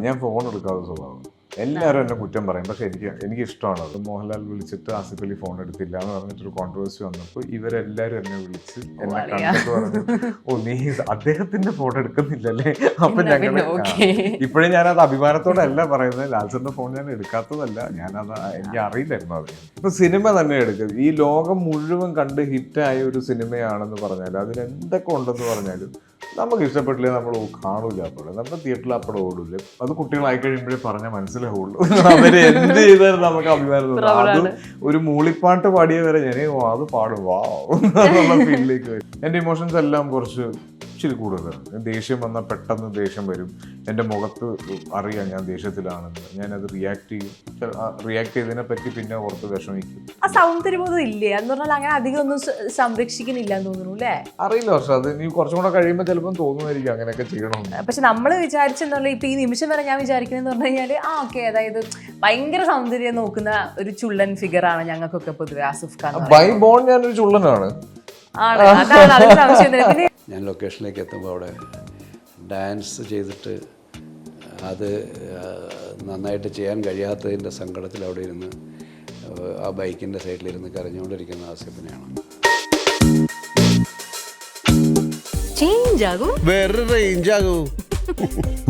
ഞാൻ ഫോൺ എടുക്കാത്ത സ്വഭാവം. എല്ലാവരും എന്നെ കുറ്റം പറയും, പക്ഷെ എനിക്ക് ഇഷ്ടമാണ് അത്. മോഹൻലാൽ വിളിച്ചിട്ട് ആസിഫ് അലി ഫോൺ എടുത്തില്ല എന്ന് പറഞ്ഞിട്ടൊരു കോൺട്രവേഴ്സി വന്നപ്പോൾ ഇവരെല്ലാവരും എന്നെ വിളിച്ച് എന്നെ കണ്ടിട്ട് പറഞ്ഞു, ഓ നീ അദ്ദേഹത്തിന്റെ ഫോൺ എടുക്കുന്നില്ലല്ലേ. അപ്പൊ ഞങ്ങൾ ഇപ്പോഴും ഞാനത് അഭിമാനത്തോടെ അല്ല പറയുന്നത്, ലാൽസറിന്റെ ഫോൺ ഞാൻ എടുക്കാത്തതല്ല, ഞാനത് എനിക്ക് അറിയില്ലായിരുന്നു അത്. ഇപ്പൊ സിനിമ തന്നെ എടുക്കും, ഈ ലോകം മുഴുവൻ കണ്ട് ഹിറ്റായ ഒരു സിനിമയാണെന്ന് പറഞ്ഞാൽ അതിൽ എന്തൊക്കെ ഉണ്ടെന്ന് പറഞ്ഞാലും നമുക്ക് ഇഷ്ടപ്പെട്ടില്ലേ നമ്മൾ കാണൂല. അപ്പോൾ നമ്മുടെ തിയേറ്ററിൽ അപ്പോൾ ഓടൂല. അത് കുട്ടികളായി കഴിയുമ്പോഴേ പറഞ്ഞാൽ മനസ്സിലാവുള്ളൂ. അവര് എന്ത് ചെയ്താലും നമുക്ക് അഭിമാനം തോന്നും. അത് ഒരു മൂളിപ്പാട്ട് പാടിയ വരെ ഞാൻ അത് പാടും വാ എന്നുള്ള ഫീലിലേക്ക് വരും. എൻ്റെ ഇമോഷൻസ് എല്ലാം കുറച്ച് ഇച്ചിരി കൂടുതലാണ്. ദേഷ്യം വന്നാൽ പെട്ടെന്ന് ദേഷ്യം വരും. എൻ്റെ മുഖത്ത് അറിയാം ഞാൻ ദേഷ്യത്തിലാണെന്ന്. ഞാനത് റിയാക്ട് ചെയ്തതിനെ പറ്റി പിന്നെ ഓർത്ത് വിഷമിക്കും. ആ സൗന്ദര്യബോധം ഇല്ലേ എന്ന് പറഞ്ഞാൽ അങ്ങനെ അധികം ഒന്നും സംരക്ഷിക്കുന്നില്ല എന്ന് തോന്നുന്നു അല്ലേ? അറിയില്ല, പക്ഷെ അത് നീ കുറച്ചും കൂടെ കഴിയുമ്പോൾ ചിലപ്പോൾ തോന്നുമായിരിക്കും അങ്ങനെയൊക്കെ ചെയ്യണമെന്ന്. പക്ഷെ നമ്മൾ വിചാരിച്ചെന്നുള്ള ഇപ്പൊ ഈ നിമിഷം വരെ ഞാൻ വിചാരിക്കുന്നതെന്ന് പറഞ്ഞു കഴിഞ്ഞാല് ഓക്കെ, അതായത് ഭയങ്കര സൗന്ദര്യം നോക്കുന്ന ഒരു ചുള്ളൻ ഫിഗർ ആണ് ഞങ്ങൾക്കൊക്കെ പൊതുവെ ആസിഫ് ഖാൻ. ബൈ ബോൺ ഞാനൊരു ചുള്ളനാണ്. ഞാൻ ലൊക്കേഷനിലേക്ക് എത്തുമ്പോൾ അവിടെ ഡാൻസ് ചെയ്തിട്ട് അത് നന്നായിട്ട് ചെയ്യാൻ കഴിയാത്തതിൻ്റെ സങ്കടത്തിൽ അവിടെ ഇരുന്ന് ആ ബൈക്കിൻ്റെ സൈഡിലിരുന്ന് കരഞ്ഞുകൊണ്ടിരിക്കുന്ന ആസിഫിനെയാണ്. വേറെ റേഞ്ച് ആകൂ.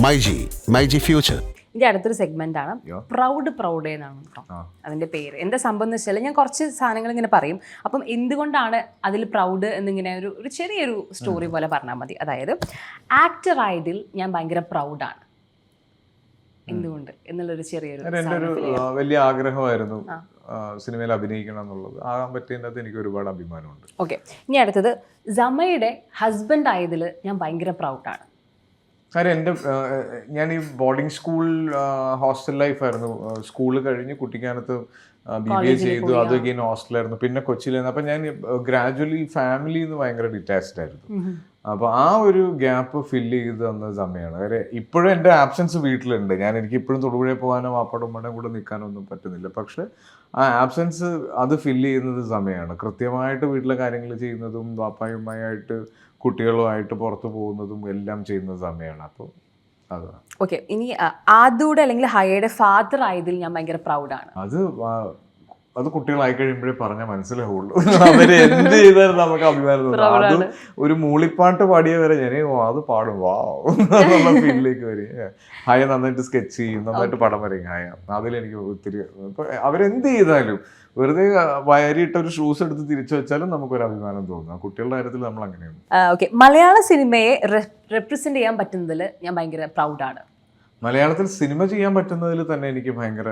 മൈജി ഫ്യൂച്ചർ. ഇതിന്റെ അടുത്തൊരു സെഗ്മെന്റ് ആണ് പ്രൗഡ് എന്നാണ് കേട്ടോ അതിന്റെ പേര്. എന്താ സംഭവം എന്ന് വെച്ചാൽ ഞാൻ കുറച്ച് സാധനങ്ങൾ ഇങ്ങനെ പറയും, അപ്പം എന്തുകൊണ്ടാണ് അതിൽ പ്രൗഡ് എന്നിങ്ങനെ ഒരു ചെറിയൊരു സ്റ്റോറി പോലെ പറഞ്ഞാൽ മതി. അതായത് ആക്ടർ ആയതിൽ ഞാൻ ഭയങ്കര പ്രൗഡാണ്, എന്തുകൊണ്ട് എന്നുള്ളൊരു ചെറിയൊരു. എൻ്റെ ഒരു വലിയ ആഗ്രഹമായിരുന്നു സിനിമയിൽ അഭിനയിക്കണം എന്നുള്ളത്. ആകാൻ പറ്റിയതിനകത്ത് എനിക്ക് ഒരുപാട് അഭിമാനമുണ്ട്. ഓക്കെ, ഇനി അടുത്തത് സമയുടെ ഹസ്ബൻഡ് ആയതിൽ ഞാൻ ഭയങ്കര പ്രൗഡാണ്. കാര്യം ഞാൻ ഈ ബോർഡിംഗ് സ്കൂൾ ഹോസ്റ്റൽ ലൈഫായിരുന്നു. സ്കൂള് കഴിഞ്ഞ് കുട്ടിക്കാനത്ത് BBA ചെയ്തു, അത് കഴിഞ്ഞ് ഹോസ്റ്റലായിരുന്നു, പിന്നെ കൊച്ചിയിലായിരുന്നു. അപ്പം ഞാൻ ഗ്രാജുവലി ഫാമിലിയിൽ നിന്ന് ഭയങ്കര ഡിറ്റാച്ച്ഡ് ആയിരുന്നു. അപ്പോൾ ആ ഒരു ഗ്യാപ്പ് ഫില്ല് ചെയ്ത് തന്ന സമയമാണ്. കാര്യം ഇപ്പോഴും എൻ്റെ ആബ്സെൻസ് വീട്ടിലുണ്ട്. എനിക്ക് ഇപ്പോഴും തൊടുപുഴയിൽ പോകാനോ വാപ്പാടും ഉമ്മയുടെ കൂടെ നിൽക്കാനോ ഒന്നും പറ്റുന്നില്ല. പക്ഷെ ആ ആബ്സെൻസ് അത് ഫില്ല് ചെയ്യുന്നത് സമയമാണ്. കൃത്യമായിട്ട് വീട്ടിലെ കാര്യങ്ങൾ ചെയ്യുന്നതും വാപ്പായും ഉമ്മയായിട്ട് കുട്ടികളുമായിട്ട് പുറത്തു പോകുന്നതും എല്ലാം ചെയ്യുന്ന സമയമാണ്. അപ്പോൾ അതാണ്. ഓക്കെ, ഇനി ആദൂടെ അല്ലെങ്കിൽ ഹയയുടെ ഫാദർ ആയതിൽ ഞാൻ ഭയങ്കര പ്രൗഡാണ്. അത് കുട്ടികളായി കഴിയുമ്പോഴേ പറഞ്ഞാൽ മനസ്സിലാവുള്ളൂ. അവര് എന്ത് ചെയ്താലും നമുക്ക് അഭിമാനം തോന്നും. അത് ഒരു മൂളിപ്പാട്ട് പാടിയ വരെ ഞാൻ അത് പാടും വാ എന്നുള്ള ഫീലിലേക്ക് വരും. ഹയ നന്നായിട്ട് സ്കെച്ച് ചെയ്യും, നന്നായിട്ട് പടം വരയും ഹയ. അതിലെനിക്ക് ഒത്തിരി അവരെന്ത് ചെയ്താലും വെറുതെ വയറിയിട്ട ഒരു ഷൂസ് എടുത്ത് തിരിച്ചു വെച്ചാലും നമുക്കൊരു അഭിമാനം തോന്നും. കുട്ടികളുടെ കാര്യത്തിൽ നമ്മൾ അങ്ങനെയാണ്. ഓക്കെ, മലയാള സിനിമയെ റെപ്രസെന്റ് ചെയ്യാൻ പറ്റുന്നതിൽ ഞാൻ ഭയങ്കര പ്രൗഡാണ്. മലയാളത്തിൽ സിനിമ ചെയ്യാൻ പറ്റുന്നതിൽ തന്നെ എനിക്ക് ഭയങ്കര,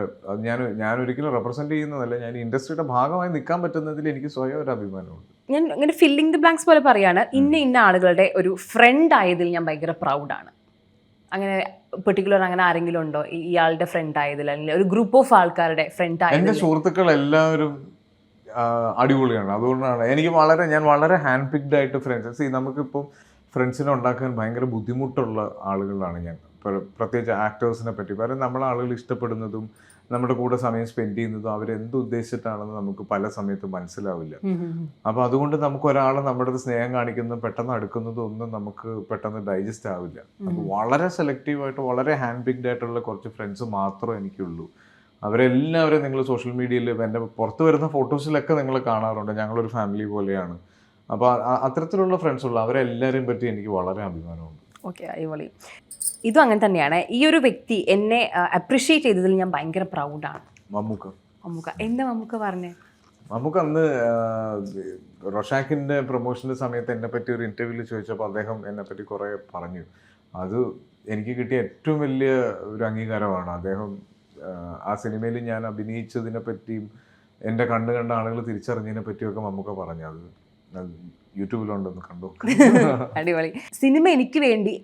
ഞാൻ ഒരിക്കലും റെപ്രസെന്റ് ചെയ്യുന്നതല്ല, ഞാൻ ഇൻഡസ്ട്രിയുടെ ഭാഗമായി നിൽക്കാൻ പറ്റുന്നതിൽ എനിക്ക് സ്വയം ഒരു അഭിമാനമുണ്ട്. ഞാൻ ഇങ്ങനെ ഫില്ലിംഗ് ദി ബ്ലാങ്ക്സ് പോലെ പറയാണ്, ഇന്ന ആളുകളുടെ ഒരു ഫ്രണ്ട് ആയതിൽ ഞാൻ ഭയങ്കര പ്രൗഡാണ്. അങ്ങനെ പെർട്ടിക്കുലർ അങ്ങനെ ആരെങ്കിലും ഉണ്ടോ ഇയാളുടെ ഫ്രണ്ട് ആയതിൽ, അല്ലെങ്കിൽ ഒരു ഗ്രൂപ്പ് ഓഫ് ആൾക്കാരുടെ ഫ്രണ്ട് ആയതിൽ? എൻ്റെ സുഹൃത്തുക്കൾ എല്ലാവരും അടിപൊളിയാണ്. അതുകൊണ്ടാണ് ഞാൻ വളരെ ഹാൻഡ് പിക്ഡ് ആയിട്ട് ഫ്രണ്ട്സ്. നമുക്കിപ്പോൾ ഫ്രണ്ട്സിനെ ഉണ്ടാക്കാൻ ഭയങ്കര ബുദ്ധിമുട്ടുള്ള ആളുകളാണ് ഞാൻ. പ്രത്യേകിച്ച് ആക്ടേഴ്സിനെ പറ്റി പറയാൻ, നമ്മളെ ആളുകൾ ഇഷ്ടപ്പെടുന്നതും നമ്മുടെ കൂടെ സമയം സ്പെൻഡ് ചെയ്യുന്നതും അവരെന്ത് ഉദ്ദേശിച്ചിട്ടാണെന്ന് നമുക്ക് പല സമയത്തും മനസ്സിലാവില്ല. അപ്പൊ അതുകൊണ്ട് നമുക്ക് ഒരാൾ നമ്മുടെ സ്നേഹം കാണിക്കുന്നതും പെട്ടെന്ന് അടുക്കുന്നതും ഒന്നും നമുക്ക് പെട്ടെന്ന് ഡൈജസ്റ്റ് ആവില്ല. അപ്പൊ വളരെ സെലക്റ്റീവായിട്ട് വളരെ ഹാൻഡ് പിക്ഡ് ആയിട്ടുള്ള കുറച്ച് ഫ്രണ്ട്സ് മാത്രമേ എനിക്കുള്ളൂ. അവരെല്ലാവരും നിങ്ങൾ സോഷ്യൽ മീഡിയയിൽ എൻ്റെ പുറത്ത് വരുന്ന ഫോട്ടോസിലൊക്കെ നിങ്ങൾ കാണാറുണ്ട്. ഞങ്ങളൊരു ഫാമിലി പോലെയാണ്. അപ്പോൾ അത്തരത്തിലുള്ള ഫ്രണ്ട്സുള്ള അവരെല്ലാവരെയും പറ്റി എനിക്ക് വളരെ അഭിമാനമുണ്ട്. ഓക്കെ, അടിപൊളി. ഇതും അങ്ങനെ തന്നെയാണ്. ഈ ഒരു വ്യക്തി എന്നെ അപ്രിഷ്യേറ്റ് ചെയ്തതിൽ ഞാൻ ഭയങ്കര പ്രൗഡാണ്. മമ്മൂക്ക. എന്താ മമ്മൂക്ക പറഞ്ഞേ? മമ്മൂക്ക അന്ന് റൊഷാക്കിൻ്റെ പ്രൊമോഷൻ്റെ സമയത്ത് എന്നെ പറ്റി ഒരു ഇൻ്റർവ്യൂവിൽ ചോദിച്ചപ്പോൾ അദ്ദേഹം എന്നെ പറ്റി കുറേ പറഞ്ഞു. അത് എനിക്ക് കിട്ടിയ ഏറ്റവും വലിയ ഒരു അംഗീകാരമാണ്. അദ്ദേഹം ആ സിനിമയിൽ ഞാൻ അഭിനയിച്ചതിനെ പറ്റിയും എൻ്റെ കണ്ട ആളുകൾ തിരിച്ചറിഞ്ഞതിനെ പറ്റിയൊക്കെ മമ്മൂക്ക പറഞ്ഞു. അത് യൂട്യൂബിലുണ്ടെന്ന് കണ്ടു. അടിപൊളി. സിനിമ എനിക്ക് വേണ്ടി,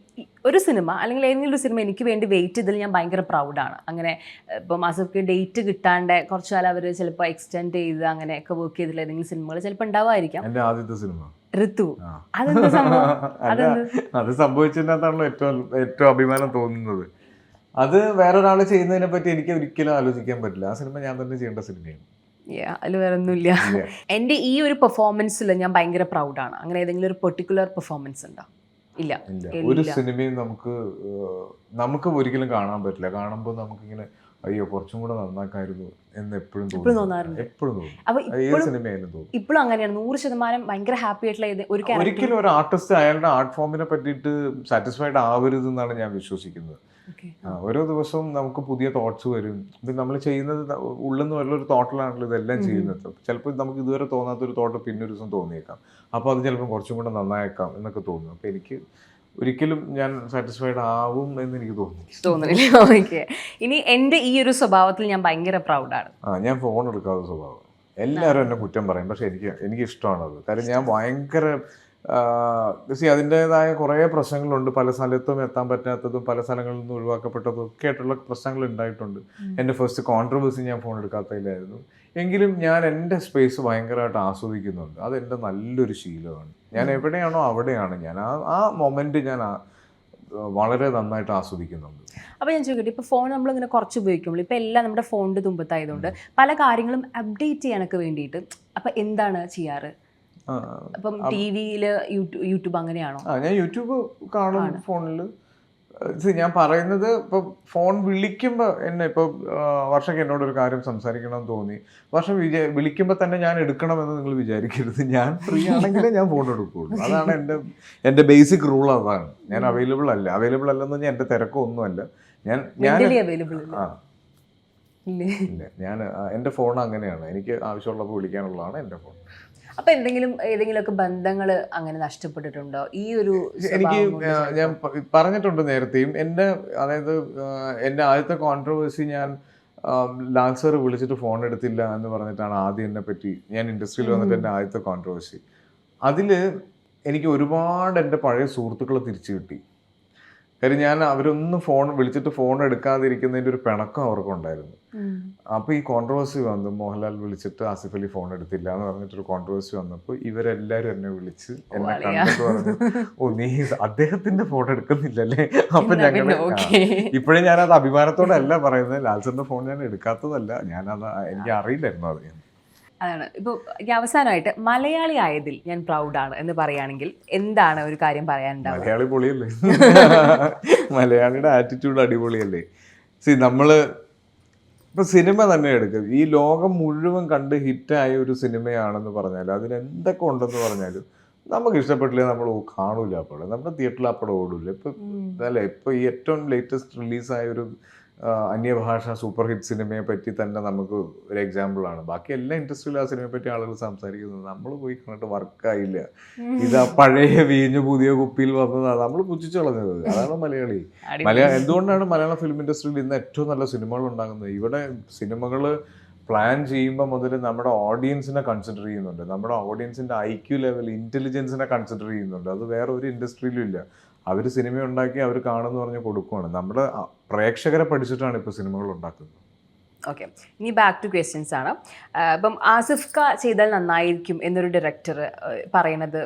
ഒരു സിനിമ അല്ലെങ്കിൽ ഏതെങ്കിലും ഒരു സിനിമ എനിക്ക് വേണ്ടി വെയിറ്റ് ചെയ്തതിൽ ഞാൻ ഭയങ്കര പ്രൗഡാണ്. അങ്ങനെ ഇപ്പം ആസിഫ്ക്ക് ഡേറ്റ് കിട്ടാണ്ട് കുറച്ചു കാലം അവർ ചിലപ്പോൾ എക്സ്റ്റെൻഡ് ചെയ്ത് അങ്ങനെയൊക്കെ വർക്ക് ചെയ്തിട്ടുള്ള ഏതെങ്കിലും സിനിമകൾ ചിലപ്പോൾ ഉണ്ടാവുമായിരിക്കാം. എൻ്റെ ആദ്യത്തെ സിനിമ ഋതു. അതെന്താ സംഭവം? അത് സംഭവിച്ചതിനകത്താണല്ലോ ഏറ്റവും അഭിമാനം തോന്നുന്നത്. അത് വേറൊരാൾ ചെയ്യുന്നതിനെ പറ്റി എനിക്ക് ഒരിക്കലും ആലോചിക്കാൻ പറ്റില്ല. ആ സിനിമ ഞാൻ തന്നെ ചെയ്യേണ്ട സിനിമയാണ്. അതിൽ വേറെ ഒന്നുമില്ല. എൻ്റെ ഈ ഒരു പെർഫോമൻസിൽ ഞാൻ ഭയങ്കര പ്രൗഡാണ്. അങ്ങനെ ഏതെങ്കിലും ഒരു പെർട്ടിക്കുലർ പെർഫോമൻസ് ഉണ്ടോ ഇല്ല. ഒരു സിനിമയും നമുക്ക് ഒരിക്കലും കാണാൻ പറ്റില്ല. കാണുമ്പോൾ നമുക്കിങ്ങനെ അയ്യോ കുറച്ചും കൂടെ നന്നാക്കായിരുന്നു എന്ന് എപ്പോഴും തോന്നുന്നു. എപ്പോഴും തോന്നും. ഏത് സിനിമയായാലും തോന്നും. ഇപ്പോഴും അങ്ങനെയാണ്. 100% ഭയങ്കര ഹാപ്പി ആയിട്ടുള്ള ഒരിക്കലും ഒരു ആർട്ടിസ്റ്റ് അയാളുടെ ആർട്ട് ഫോമിനെ പറ്റിയിട്ട് സാറ്റിസ്ഫൈഡ് ആവരുത് എന്നാണ് ഞാൻ വിശ്വസിക്കുന്നത്. ഓരോ ദിവസവും നമുക്ക് പുതിയ തോട്ട്സ് വരും. ഇത് നമ്മൾ ചെയ്യുന്നത് ഉള്ളിൽ നിന്ന് വല്ലൊരു തോട്ടിലാണല്ലോ ഇതെല്ലാം ചെയ്യുന്നത്. ചിലപ്പോൾ നമുക്ക് ഇതുവരെ തോന്നാത്തൊരു തോട്ട് പിന്നെ ഒരു ദിവസം തോന്നിയേക്കാം. അപ്പോൾ അത് ചിലപ്പോൾ കുറച്ചും കൂടെ നന്നായേക്കാം എന്നൊക്കെ തോന്നും. അപ്പോൾ എനിക്ക് ഒരിക്കലും ഞാൻ സാറ്റിസ്ഫൈഡ് ആവും എന്ന് എനിക്ക് തോന്നുന്നില്ല. ഓക്കെ, ഇനി എൻ്റെ ഈ ഒരു സ്വഭാവത്തിൽ ഞാൻ ഭയങ്കര പ്രൗഡാണ്. ഞാൻ ഫോൺ എടുക്കാത്ത സ്വഭാവം. എല്ലാവരും എന്നെ കുറ്റം പറയും, പക്ഷെ എനിക്ക് ഇഷ്ടമാണത്. കാര്യം ഞാൻ ഭയങ്കര അതിൻ്റെതായ കുറേ പ്രശ്നങ്ങളുണ്ട്. പല സ്ഥലത്തും എത്താൻ പറ്റാത്തതും പല സ്ഥലങ്ങളിൽ നിന്ന് ഒഴിവാക്കപ്പെട്ടതും ഒക്കെ ആയിട്ടുള്ള പ്രശ്നങ്ങൾ ഉണ്ടായിട്ടുണ്ട്. എൻ്റെ ഫസ്റ്റ് കോൺട്രവേഴ്സി ഞാൻ ഫോൺ എടുക്കാത്തതിലായിരുന്നു. എങ്കിലും ഞാൻ എൻ്റെ സ്പേസ് ഭയങ്കരമായിട്ട് ആസ്വദിക്കുന്നുണ്ട്. അതെൻ്റെ നല്ലൊരു ശീലമാണ്. ഞാൻ എവിടെയാണോ അവിടെയാണ് ഞാൻ ആ മൊമെൻറ്റ് ഞാൻ വളരെ നന്നായിട്ട് ആസ്വദിക്കുന്നുണ്ട്. അപ്പോൾ ഞാൻ ചോദിക്കട്ടെ, ഇപ്പോൾ ഫോൺ നമ്മളിങ്ങനെ കുറച്ച് ഉപയോഗിക്കുമ്പോൾ ഇപ്പോൾ എല്ലാം നമ്മുടെ ഫോണിൻ്റെ തുമ്പത്തായതുകൊണ്ട് പല കാര്യങ്ങളും അപ്ഡേറ്റ് ചെയ്യാനൊക്കെ വേണ്ടിയിട്ട് അപ്പോൾ എന്താണ് ചെയ്യാറ്? അപ്പം ടി വിയിൽ യൂട്യൂബ് അങ്ങനെയാണോ? ഞാൻ യൂട്യൂബ് കാണും ഫോണിൽ. ഞാൻ പറയുന്നത് ഇപ്പോൾ ഫോൺ വിളിക്കുമ്പോൾ എന്നെ ഇപ്പോൾ വർഷയ്ക്ക് എന്നോടൊരു കാര്യം സംസാരിക്കണമെന്ന് തോന്നി. വർഷം വിളിക്കുമ്പോൾ തന്നെ ഞാൻ എടുക്കണമെന്ന് നിങ്ങൾ വിചാരിക്കരുത്. ഞാൻ ഫ്രീ ആണെങ്കിലേ ഞാൻ ഫോൺ എടുക്കുകയുള്ളൂ. അതാണ് എൻ്റെ ബേസിക് റൂൾ. അതാണ്. ഞാൻ അവൈലബിൾ അല്ലെന്ന് പറഞ്ഞാൽ എൻ്റെ തിരക്കൊന്നുമല്ല. ഞാൻ എൻ്റെ ഫോൺ അങ്ങനെയാണ്. എനിക്ക് ആവശ്യമുള്ളപ്പോൾ വിളിക്കാനുള്ളതാണ് എൻ്റെ ഫോൺ. അപ്പോൾ ഏതെങ്കിലുമൊക്കെ ബന്ധങ്ങൾ അങ്ങനെ നഷ്ടപ്പെട്ടിട്ടുണ്ടോ ഈ ഒരു? എനിക്ക് ഞാൻ പറഞ്ഞിട്ടുണ്ട് നേരത്തെയും. അതായത് എൻ്റെ ആദ്യത്തെ കോൺട്രവേഴ്സി ഞാൻ ലാൻസർ വിളിച്ചിട്ട് ഫോൺ എടുത്തില്ല എന്ന് പറഞ്ഞിട്ടാണ് ആദ്യം എന്നെ പറ്റി ഞാൻ ഇൻഡസ്ട്രിയിൽ വന്നിട്ട് എൻ്റെ ആദ്യത്തെ കോൺട്രവേഴ്സി. അതിൽ എനിക്ക് ഒരുപാട് എൻ്റെ പഴയ സുഹൃത്തുക്കളെ തിരിച്ചു കിട്ടി. കാര്യം ഞാൻ അവരൊന്നും വിളിച്ചിട്ട് ഫോൺ എടുക്കാതിരിക്കുന്നതിൻ്റെ ഒരു പിണക്കം അവർക്കുണ്ടായിരുന്നു. അപ്പോൾ ഈ കോൺട്രവേഴ്സി വന്നു. മോഹൻലാൽ വിളിച്ചിട്ട് ആസിഫ് അലി ഫോൺ എടുത്തില്ല എന്ന് പറഞ്ഞിട്ടൊരു കോൺട്രവേഴ്സി വന്നപ്പോൾ ഇവരെല്ലാവരും എന്നെ വിളിച്ച് എന്നെ കണ്ടിട്ട് പറഞ്ഞു, ഓ നീ അദ്ദേഹത്തിന്റെ ഫോൺ എടുക്കുന്നില്ലല്ലേ. അപ്പം ഇപ്പോഴും ഞാനത് അഭിമാനത്തോടെ അല്ല പറയുന്നത്. ലാൽസറിന്റെ ഫോൺ ഞാൻ എടുക്കാത്തതല്ല, എനിക്ക് അറിയില്ലായിരുന്നു അത്. അതാണ്. ഇപ്പോൾ അവസാനമായിട്ട് മലയാളി ആയതിൽ ഞാൻ പ്രൗഡാണ് എന്ന് പറയുകയാണെങ്കിൽ എന്താണ് ഒരു കാര്യം പറയാനുണ്ടാവുക? മലയാളി പൊളിയല്ലേ. മലയാളിയുടെ ആറ്റിറ്റ്യൂഡ് അടിപൊളിയല്ലേ. നമ്മള് ഇപ്പൊ സിനിമ തന്നെ എടുക്കും. ഈ ലോകം മുഴുവൻ കണ്ട് ഹിറ്റായ ഒരു സിനിമയാണെന്ന് പറഞ്ഞാൽ അതിനെന്തൊക്കെ ഉണ്ടെന്ന് പറഞ്ഞാലും നമുക്ക് ഇഷ്ടപ്പെട്ടില്ല, നമ്മൾ കാണൂല. അപ്പോൾ നമ്മുടെ തിയേറ്ററിൽ അപ്പോൾ ഓടൂല. ഇപ്പൊ ഈ ഏറ്റവും ലേറ്റസ്റ്റ് റിലീസായ ഒരു അന്യഭാഷ സൂപ്പർ ഹിറ്റ് സിനിമയെ പറ്റി തന്നെ നമുക്ക് ഒരു എക്സാമ്പിളാണ്. ബാക്കി എല്ലാ ഇൻഡസ്ട്രിയിലും ആ സിനിമയെ പറ്റി ആളുകൾ സംസാരിക്കുന്നത്. നമ്മൾ പോയി കണ്ടിട്ട് വർക്കായില്ല, ഇതാ പഴയ വീഞ്ഞു പുതിയ കുപ്പിയിൽ വന്നതാണ്, നമ്മൾ പുച്ഛിച്ചു കളഞ്ഞത്. അതാണ് മലയാളി. എന്തുകൊണ്ടാണ് മലയാള ഫിലിം ഇൻഡസ്ട്രിയിൽ ഇന്ന് ഏറ്റവും നല്ല സിനിമകൾ ഉണ്ടാകുന്നത്? ഇവിടെ സിനിമകൾ പ്ലാൻ ചെയ്യുമ്പോൾ മുതൽ നമ്മുടെ ഓഡിയൻസിനെ കൺസിഡർ ചെയ്യുന്നുണ്ട്. നമ്മുടെ ഓഡിയൻസിൻ്റെ IQ ലെവൽ, ഇൻ്റലിജൻസിനെ കൺസിഡർ ചെയ്യുന്നുണ്ട്. അത് വേറെ ഒരു ഇൻഡസ്ട്രിയിലും ഇല്ല. അവർ സിനിമ ഉണ്ടാക്കി അവർ കാണുമെന്ന് പറഞ്ഞ് കൊടുക്കുവാണ്. നമ്മുടെ പ്രേക്ഷകരെ പഠിച്ചിട്ടാണ് ഇപ്പോൾ സിനിമകൾ ഉണ്ടാക്കുന്നത്. ഓക്കെ, ഇനി ബാക്ക് ടു ക്വസ്റ്റ്യൻസ് ആണ്. ഇപ്പം ആസിഫ് ഖ ചെയ്താൽ നന്നായിരിക്കും എന്നൊരു ഡയറക്ടർ പറയണത്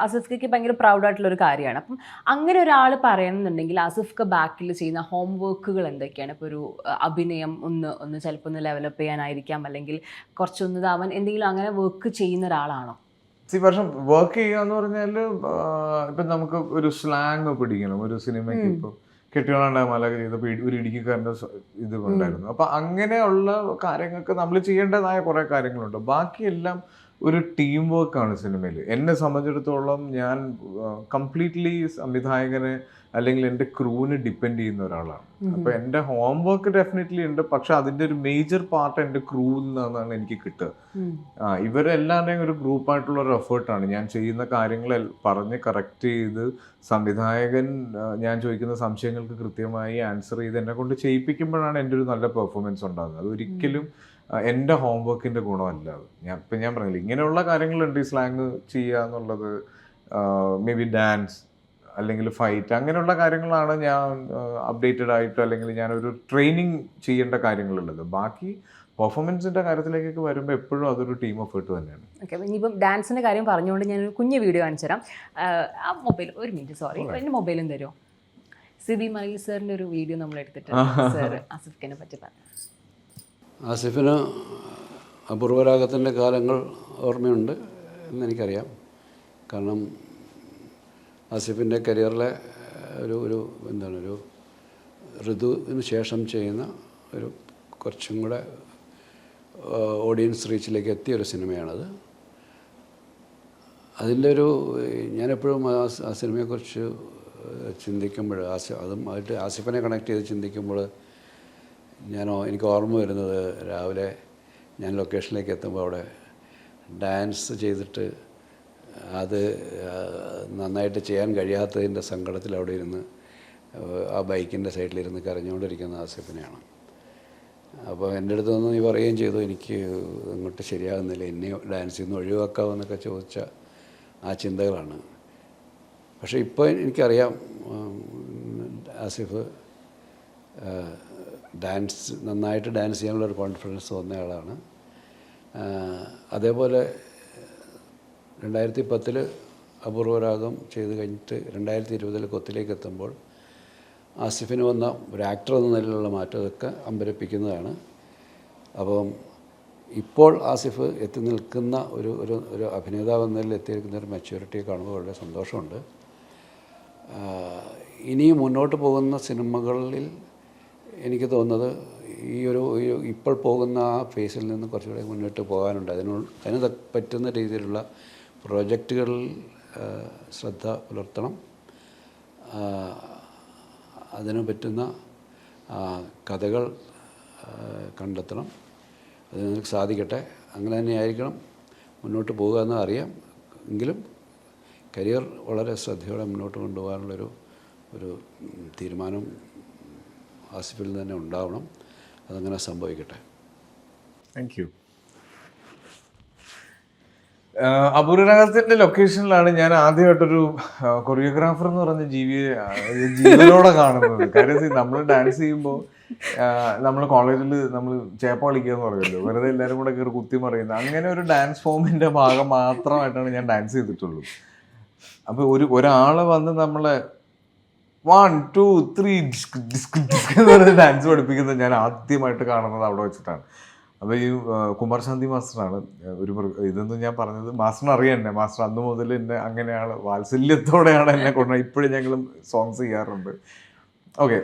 ആസിഫ് ഖയ്ക്ക് ഭയങ്കര പ്രൗഡായിട്ടുള്ളൊരു കാര്യമാണ്. അപ്പം അങ്ങനെ ഒരാൾ പറയണമെന്നുണ്ടെങ്കിൽ ആസിഫ് ഖ ബാക്കിൽ ചെയ്യുന്ന ഹോം വർക്കുകൾ എന്തൊക്കെയാണ്? ഇപ്പോൾ ഒരു അഭിനയം ഒന്ന് ചിലപ്പോൾ ഒന്ന് ഡെവലപ്പ് ചെയ്യാനായിരിക്കാം, അല്ലെങ്കിൽ കുറച്ചൊന്ന് അവൻ എന്തെങ്കിലും അങ്ങനെ വർക്ക് ചെയ്യുന്ന ഒരാളാണോ? വർഷം വർക്ക് ചെയ്യുക എന്ന് പറഞ്ഞാൽ ഇപ്പം നമുക്ക് ഒരു സ്ലാങ് പിടിക്കണം ഒരു സിനിമയ്ക്ക്. ഇപ്പോൾ കെട്ടിയോളാണ്ടായ മലക ചെയ്തപ്പോൾ ഒരു ഇടുക്കിക്കാരൻ്റെ ഇത് ഉണ്ടായിരുന്നു. അപ്പം അങ്ങനെയുള്ള കാര്യങ്ങൾക്ക് നമ്മൾ ചെയ്യേണ്ടതായ കുറേ കാര്യങ്ങളുണ്ട്. ബാക്കിയെല്ലാം ഒരു ടീം വർക്കാണ് സിനിമയിൽ. എന്നെ സംബന്ധിച്ചിടത്തോളം ഞാൻ കംപ്ലീറ്റ്ലി സംവിധായകനെ അല്ലെങ്കിൽ എൻ്റെ ക്രൂവിനെ ഡിപ്പെൻഡ് ചെയ്യുന്ന ഒരാളാണ്. അപ്പോൾ എൻ്റെ ഹോംവർക്ക് ഡെഫിനറ്റ്ലി ഉണ്ട്, പക്ഷെ അതിൻ്റെ ഒരു മേജർ പാർട്ട് എൻ്റെ ക്രൂവിൽ നിന്നാണ് എനിക്ക് കിട്ടുക. ഇവരെല്ലാവരുടെയും ഒരു ഗ്രൂപ്പായിട്ടുള്ള ഒരു എഫേർട്ടാണ്. ഞാൻ ചെയ്യുന്ന കാര്യങ്ങൾ പറഞ്ഞ് കറക്റ്റ് ചെയ്ത് സംവിധായകൻ ഞാൻ ചോദിക്കുന്ന സംശയങ്ങൾക്ക് കൃത്യമായി ആൻസർ ചെയ്ത് എന്നെ കൊണ്ട് ചെയ്യിപ്പിക്കുമ്പോഴാണ് എൻ്റെ ഒരു നല്ല പെർഫോമൻസ് ഉണ്ടാകുന്നത്. അതൊരിക്കലും എൻ്റെ ഹോംവർക്കിൻ്റെ ഗുണമല്ല അത്. ഞാൻ പറഞ്ഞില്ല, ഇങ്ങനെയുള്ള കാര്യങ്ങളുണ്ട്. ഈ സ്ലാങ് ചെയ്യുക എന്നുള്ളത്, മേ ബി ഡാൻസ് അല്ലെങ്കിൽ ഫൈറ്റ്, അങ്ങനെയുള്ള കാര്യങ്ങളാണ് ഞാൻ അപ്ഡേറ്റഡ് ആയിട്ട് അല്ലെങ്കിൽ ഞാനൊരു ട്രെയിനിങ് ചെയ്യേണ്ട കാര്യങ്ങളുള്ളത്. ബാക്കി പെർഫോമൻസിൻ്റെ കാര്യത്തിലേക്കൊക്കെ വരുമ്പോൾ എപ്പോഴും അതൊരു ടീം എഫേർട്ട് തന്നെയാണ്. ഓക്കെ, ഇനിയിപ്പം ഡാൻസിൻ്റെ കാര്യം പറഞ്ഞുകൊണ്ട് ഞാനൊരു കുഞ്ഞ് വീഡിയോ കാണിച്ചു തരാം. ആ മൊബൈൽ ഒരു മിനിറ്റ്, സോറി, എൻ്റെ മൊബൈലും തരുമോ? സിബി മലയിൽ സാറിൻ്റെ ഒരു വീഡിയോ നമ്മൾ എടുത്തിട്ട് സാർ ആസിഫ് ഖാനെ പറ്റി പറഞ്ഞു. ആസിഫിന് അപൂർവരാഗത്തിൻ്റെ കാലങ്ങൾ ഓർമ്മയുണ്ട് എന്നെനിക്കറിയാം. കാരണം ആസിഫിൻ്റെ കരിയറിലെ ഒരു എന്താണ് ഒരു ഋതുവിന് ശേഷം ചെയ്യുന്ന ഒരു കുറച്ചും കൂടെ ഓഡിയൻസ് റീച്ചിലേക്ക് എത്തിയ ഒരു സിനിമയാണത്. അതിൻ്റെ ഞാനെപ്പോഴും ആ സിനിമയെക്കുറിച്ച് ചിന്തിക്കുമ്പോൾ അതുമായിട്ട് ആസിഫിനെ കണക്ട് ചെയ്ത് ചിന്തിക്കുമ്പോൾ എനിക്ക് ഓർമ്മ വരുന്നത് രാവിലെ ഞാൻ ലൊക്കേഷനിലേക്ക് എത്തുമ്പോൾ അവിടെ ഡാൻസ് ചെയ്തിട്ട് അത് നന്നായിട്ട് ചെയ്യാൻ കഴിയാത്തതിൻ്റെ സങ്കടത്തിൽ അവിടെ ഇരുന്ന് ആ ബൈക്കിൻ്റെ സൈഡിലിരുന്ന് കരഞ്ഞുകൊണ്ടിരിക്കുന്ന ആസിഫിനെയാണ്. അപ്പോൾ എൻ്റെ അടുത്ത് നിന്ന് നീ പറയുകയും ചെയ്തു, എനിക്ക് അങ്ങോട്ട് ശരിയാകുന്നില്ല, എന്നെ ഡാൻസിൽ നിന്ന് ഒഴിവാക്കാമെന്നൊക്കെ ചോദിച്ച ആ ചിന്തകളാണ്. പക്ഷേ ഇപ്പോൾ എനിക്കറിയാം ആസിഫ് നന്നായിട്ട് ഡാൻസ് ചെയ്യാനുള്ളൊരു കോൺഫിഡൻസ് വന്നയാളാണ്. അതേപോലെ 2010 അപൂർവരാഗം ചെയ്ത് കഴിഞ്ഞിട്ട് 2020 കൊത്തിലേക്ക് എത്തുമ്പോൾ ആസിഫിന് വന്ന ഒരു ആക്ടർ എന്ന നിലയിലുള്ള മാറ്റം അതൊക്കെ അമ്പരപ്പിക്കുന്നതാണ്. അപ്പം ഇപ്പോൾ ആസിഫ് എത്തി നിൽക്കുന്ന ഒരു അഭിനേതാവ് എന്ന നിലയിൽ എത്തിയിരിക്കുന്ന ഒരു മെച്യൂരിറ്റിയെ കാണുമ്പോൾ വളരെ സന്തോഷമുണ്ട്. ഇനിയും മുന്നോട്ട് പോകുന്ന സിനിമകളിൽ എനിക്ക് തോന്നുന്നത് ഇപ്പോൾ പോകുന്ന ആ ഫേസിൽ നിന്ന് കുറച്ചുകൂടെ മുന്നോട്ട് പോകാനുണ്ട്. അതിന് പറ്റുന്ന രീതിയിലുള്ള പ്രോജക്റ്റുകളിൽ ശ്രദ്ധ പുലർത്തണം, അതിന് പറ്റുന്ന കഥകൾ കണ്ടെത്തണം. അത് നിങ്ങൾക്ക് സാധിക്കട്ടെ. അങ്ങനെ തന്നെയായിരിക്കണം മുന്നോട്ട് പോകുക എന്ന് അറിയാം. എങ്കിലും കരിയർ വളരെ ശ്രദ്ധയോടെ മുന്നോട്ട് കൊണ്ടുപോകാനുള്ളൊരു തീരുമാനം ആസിഫിൽ തന്നെ ഉണ്ടാവണം. അതങ്ങനെ സംഭവിക്കട്ടെ. Thank you. അപൂർവരാഗത്തിൻ്റെ ലൊക്കേഷനിലാണ് ഞാൻ ആദ്യമായിട്ടൊരു കൊറിയോഗ്രാഫർ എന്ന് പറഞ്ഞ ജീവനോടെ കാണുന്നത്. കാര്യം നമ്മൾ ഡാൻസ് ചെയ്യുമ്പോൾ നമ്മൾ കോളേജിൽ നമ്മൾ ചേപ്പ കളിക്കുക എന്ന് പറയുമല്ലോ, വെറുതെ എല്ലാവരും കൂടെ കയറി കുത്തി മറിയുന്നത്, അങ്ങനെ ഒരു ഡാൻസ് ഫോമിൻ്റെ ഭാഗം മാത്രമായിട്ടാണ് ഞാൻ ഡാൻസ് ചെയ്തിട്ടുള്ളൂ. അപ്പോൾ ഒരാൾ വന്ന് നമ്മളെ 1 2 3 എന്ന് പറഞ്ഞ് ഡാൻസ് പഠിപ്പിക്കുന്നത് ഞാൻ ആദ്യമായിട്ട് കാണുന്നത് അവിടെ വെച്ചിട്ടാണ്. അപ്പോൾ ഈ കുമാരശാന്തി മാസ്റ്ററാണ് ഇതൊന്നും ഞാൻ പറഞ്ഞത് മാസ്റ്ററിന് അറിയാം എന്നെ. മാസ്റ്റർ അന്ന് മുതൽ എന്നെ അങ്ങനെയാണ് വാത്സല്യത്തോടെയാണ് എന്നെ കൊണ്ടുപോയി. ഇപ്പോഴും ഞങ്ങളും സോങ്സ് ചെയ്യാറുണ്ട്. ഓക്കെ,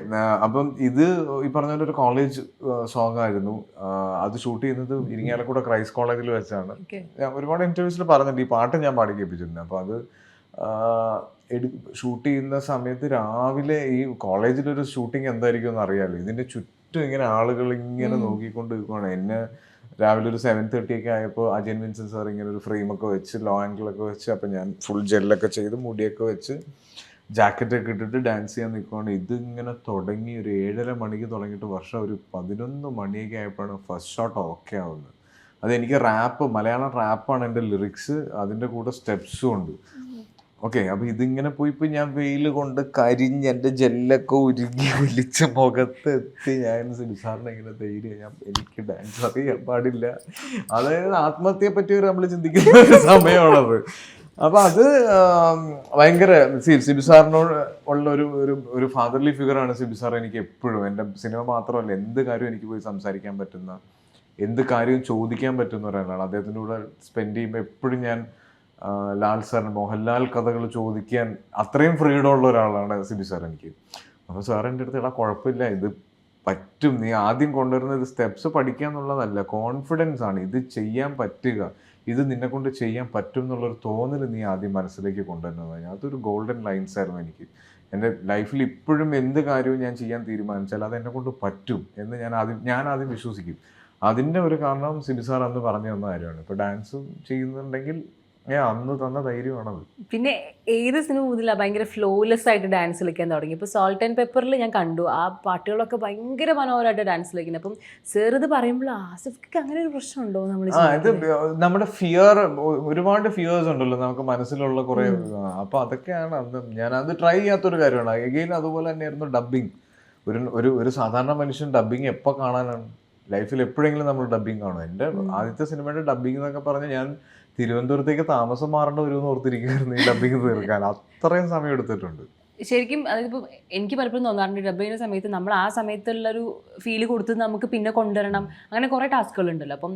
അപ്പം ഇത് ഈ പറഞ്ഞ പോലെ ഒരു കോളേജ് സോങ് ആയിരുന്നു. അത് ഷൂട്ട് ചെയ്യുന്നത് ഇരിങ്ങാലക്കുട ക്രൈസ്റ്റ് കോളേജിൽ വെച്ചാണ്. ഞാൻ ഒരുപാട് ഇൻ്റർവ്യൂസിൽ പറഞ്ഞിട്ടുണ്ട്, ഈ പാട്ട് ഞാൻ പാടി കേൾപ്പിച്ചിട്ടുണ്ട്. അപ്പോൾ അത് ഷൂട്ട് ചെയ്യുന്ന സമയത്ത് രാവിലെ ഈ കോളേജിലൊരു ഷൂട്ടിംഗ് എന്തായിരിക്കും എന്ന് അറിയാമല്ലോ, ഇതിൻ്റെ ചുറ്റും ഇങ്ങനെ ആളുകൾ ഇങ്ങനെ നോക്കിക്കൊണ്ട് നിൽക്കുകയാണ്. എന്നെ രാവിലെ ഒരു 7:30 ഒക്കെ ആയപ്പോൾ അജയൻ വിൻസെൻ്റ് സാർ ഇങ്ങനെ ഒരു ഫ്രെയിമൊക്കെ വെച്ച് ലോ ആംഗിളൊക്കെ വെച്ച്, അപ്പം ഞാൻ ഫുൾ ജെല്ലൊക്കെ ചെയ്ത് മുടിയൊക്കെ വെച്ച് ജാക്കറ്റൊക്കെ ഇട്ടിട്ട് ഡാൻസ് ചെയ്യാൻ നിൽക്കുകയാണ്. ഇതിങ്ങനെ തുടങ്ങി ഒരു 7:30 മണിക്ക് തുടങ്ങിയിട്ട് വർഷം ഒരു 11 മണിയൊക്കെ ആയപ്പോഴാണ് ഫസ്റ്റ് ഷോട്ട് ഓക്കെ ആവുന്നത്. അതെനിക്ക് മലയാളം റാപ്പാണ് എൻ്റെ ലിറിക്സ്, അതിൻ്റെ കൂടെ സ്റ്റെപ്സും ഉണ്ട്. ഓക്കെ, അപ്പോൾ ഇതിങ്ങനെ പോയിപ്പോൾ ഞാൻ വെയിൽ കൊണ്ട് കരിഞ്ഞ് എൻ്റെ ജെല്ലൊക്കെ ഉരുകി ഒലിച്ച് മുഖത്തെത്തി ഞാൻ സിബിസാറിനെ ഇങ്ങനെ ധൈര്യം, എനിക്ക് ഡാൻസ് അറിയാൻ പാടില്ല. അതായത് ആത്മഹത്യയെ പറ്റി നമ്മൾ ചിന്തിക്കുന്ന ഒരു സമയമാണത്. അപ്പോൾ അത് ഭയങ്കര സിബിസാറിനോട് ഉള്ള ഒരു ഫാദർലി ഫിഗറാണ് സിബിസാർ. എനിക്ക് എപ്പോഴും എൻ്റെ സിനിമ മാത്രമല്ല, എന്ത് കാര്യവും എനിക്ക് പോയി സംസാരിക്കാൻ പറ്റുന്ന, എന്ത് കാര്യവും ചോദിക്കാൻ പറ്റുന്ന ഒരാളാണ്. അദ്ദേഹത്തിൻ്റെ കൂടെ സ്പെൻഡ് ചെയ്യുമ്പോൾ എപ്പോഴും ഞാൻ ലാൽ സാറിന് മോഹൻലാൽ കഥകൾ ചോദിക്കാൻ അത്രയും ഫ്രീഡം ഉള്ള ഒരാളാണ് സിബി സാർ എനിക്ക്. അപ്പോൾ സാർ എൻ്റെ അടുത്ത് കുഴപ്പമില്ല, ഇത് പറ്റും, നീ ആദ്യം കൊണ്ടുവരുന്നത് സ്റ്റെപ്സ് പഠിക്കുക എന്നുള്ളതല്ല, കോൺഫിഡൻസ് ആണ്, ഇത് ചെയ്യാൻ പറ്റുക, ഇത് നിന്നെ കൊണ്ട് ചെയ്യാൻ പറ്റും എന്നുള്ളൊരു തോന്നൽ നീ ആദ്യം മനസ്സിലേക്ക് കൊണ്ടുവരുന്നതാണ്. അതൊരു ഗോൾഡൻ ലൈൻസ് ആയിരുന്നു എനിക്ക്. എൻ്റെ ലൈഫിൽ ഇപ്പോഴും എന്ത് കാര്യവും ഞാൻ ചെയ്യാൻ തീരുമാനിച്ചാൽ അത് എന്നെ കൊണ്ട് പറ്റും എന്ന് ഞാൻ ആദ്യം വിശ്വസിക്കും. അതിൻ്റെ ഒരു കാരണം സിബി സാർ അന്ന് പറഞ്ഞു തന്ന കാര്യമാണ്. ഇപ്പോൾ ഡാൻസ് ചെയ്യുന്നുണ്ടെങ്കിൽ അന്ന് തന്ന ധൈര്യമാണത്. പിന്നെ ഏത് സിനിമ മുതലാണ് ഭയങ്കര ഫ്ലോലെസ് ആയിട്ട് ഡാൻസ് കളിക്കാൻ തുടങ്ങി? ഇപ്പോൾ സോൾട്ട് ആൻഡ് പെപ്പറിൽ ഞാൻ കണ്ടു ആ പാട്ടുകളൊക്കെ ഭയങ്കര മനോഹരമായിട്ട് ഡാൻസ് കളിക്കുന്നത്. അപ്പം സാർ ഇത് പറയുമ്പോൾ ആസിഫ്ക്ക് അങ്ങനെ ഒരു പ്രശ്നമുണ്ടോ? ഇത് നമ്മുടെ ഒരുപാട് ഫിയേഴ്സ് ഉണ്ടല്ലോ നമുക്ക് മനസ്സിലുള്ള കുറെ. അപ്പൊ അതൊക്കെയാണ് അന്ന് ഞാനത് ട്രൈ ചെയ്യാത്തൊരു കാര്യമാണ്. എഗെയിൻ അതുപോലെ തന്നെയായിരുന്നു ഡബ്ബിങ്. ഒരു സാധാരണ മനുഷ്യൻ ഡബ്ബിങ് എപ്പോൾ കാണാനാണ്? ലൈഫിൽ എപ്പോഴെങ്കിലും നമ്മൾ ഡബ്ബിങ് കാണും. എൻ്റെ ആദ്യത്തെ സിനിമയുടെ ഡബ്ബിങ് എന്നൊക്കെ പറഞ്ഞാൽ ഞാൻ തിരുവനന്തപുരത്തേക്ക് താമസം മാറേണ്ട വരുമെന്ന് ഓർത്തിരിക്കുകയായിരുന്നു ഈ ഡബ്ബിങ് തീർക്കാൻ. അത്രയും സമയം എടുത്തിട്ടുണ്ട്. ശരിക്കും അതിപ്പോൾ എനിക്ക് പലപ്പോഴും തോന്നാറുണ്ട് ഡബ് ചെയ്യുന്ന സമയത്ത് നമ്മൾ ആ സമയത്തുള്ളൊരു ഫീല് കൊടുത്ത് നമുക്ക് പിന്നെ കൊണ്ടുവരണം, അങ്ങനെ കുറേ ടാസ്കുകൾ ഉണ്ടല്ലോ. അപ്പം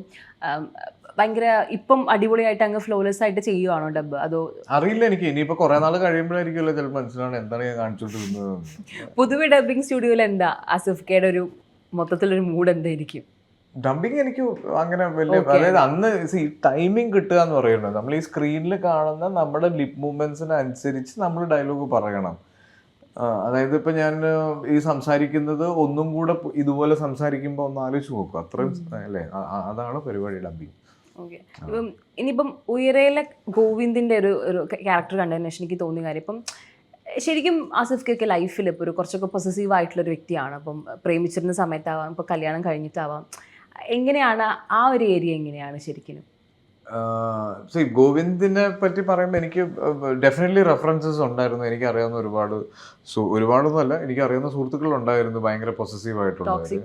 ഭയങ്കര ഇപ്പം അടിപൊളിയായിട്ട് അങ്ങ് ഫ്ലോലെസ് ആയിട്ട് ചെയ്യുവാണോ ഡബ്, അതോ? അറിയില്ല, എനിക്ക് ഇനിയിപ്പോ കുറെ നാൾ കഴിയുമ്പോഴായിരിക്കുമല്ലോ ചിലപ്പോൾ മനസ്സിലാണ് എന്താണ് ഞാൻ കാണിച്ചോണ്ടിരുന്നത്. പൊതുവെ ഡബിങ് സ്റ്റുഡിയോയിൽ എന്താ ആസിഫ് കെയുടെ ഒരു മൊത്തത്തിലൊരു മൂഡ് എന്തായിരിക്കും? ഡബിങ് എനിക്ക് അങ്ങനെ വലിയ, അതായത് അന്ന് ഈ ടൈമിങ് കിട്ടുക എന്ന് പറയുന്നത് നമ്മൾ ഈ സ്ക്രീനിൽ കാണുന്ന നമ്മുടെ ലിപ് മൂവ്മെന്റ്സിന് അനുസരിച്ച് നമ്മൾ ഡയലോഗ് പറയണം. അതായത് ഇപ്പൊ ഞാൻ ഈ സംസാരിക്കുന്നത് ഒന്നും കൂടെ ഇതുപോലെ സംസാരിക്കുമ്പോൾ ഒന്ന് ആലോചിച്ച് നോക്കും, അത്രയും അല്ലേ, അതാണ് പരിപാടി ഡബിങ്. ഓക്കെ. ഇപ്പം ഇനിയിപ്പം ഉയരയിലെ ഗോവിന്ദിന്റെ ഒരു ക്യാരക്ടർ കണ്ടതിന് ശേഷം എനിക്ക് തോന്നിയ കാര്യം, ഇപ്പം ശരിക്കും ആസിഫ് കെയൊക്കെ ലൈഫിൽ ഇപ്പോൾ ഒരു കുറച്ചൊക്കെ പൊസസീവ് ആയിട്ടുള്ളൊരു വ്യക്തിയാണ്. അപ്പം പ്രേമിച്ചിരുന്ന സമയത്താവാം, ഇപ്പോൾ കല്യാണം കഴിഞ്ഞിട്ടാവാം, എങ്ങനെയാണ് ആ ഒരു ഏരിയ എങ്ങനെയാണ് ശരിക്കും? ഗോവിന്ദിനെ പറ്റി പറയുമ്പോൾ എനിക്ക് ഡെഫിനറ്റ്ലി റെഫറൻസസ് ഉണ്ടായിരുന്നു. എനിക്കറിയാവുന്ന ഒരുപാടൊന്നുമല്ല, എനിക്കറിയാവുന്ന സുഹൃത്തുക്കൾ ഉണ്ടായിരുന്നു ഭയങ്കര പൊസസീവ് ആയിട്ടുള്ളത്.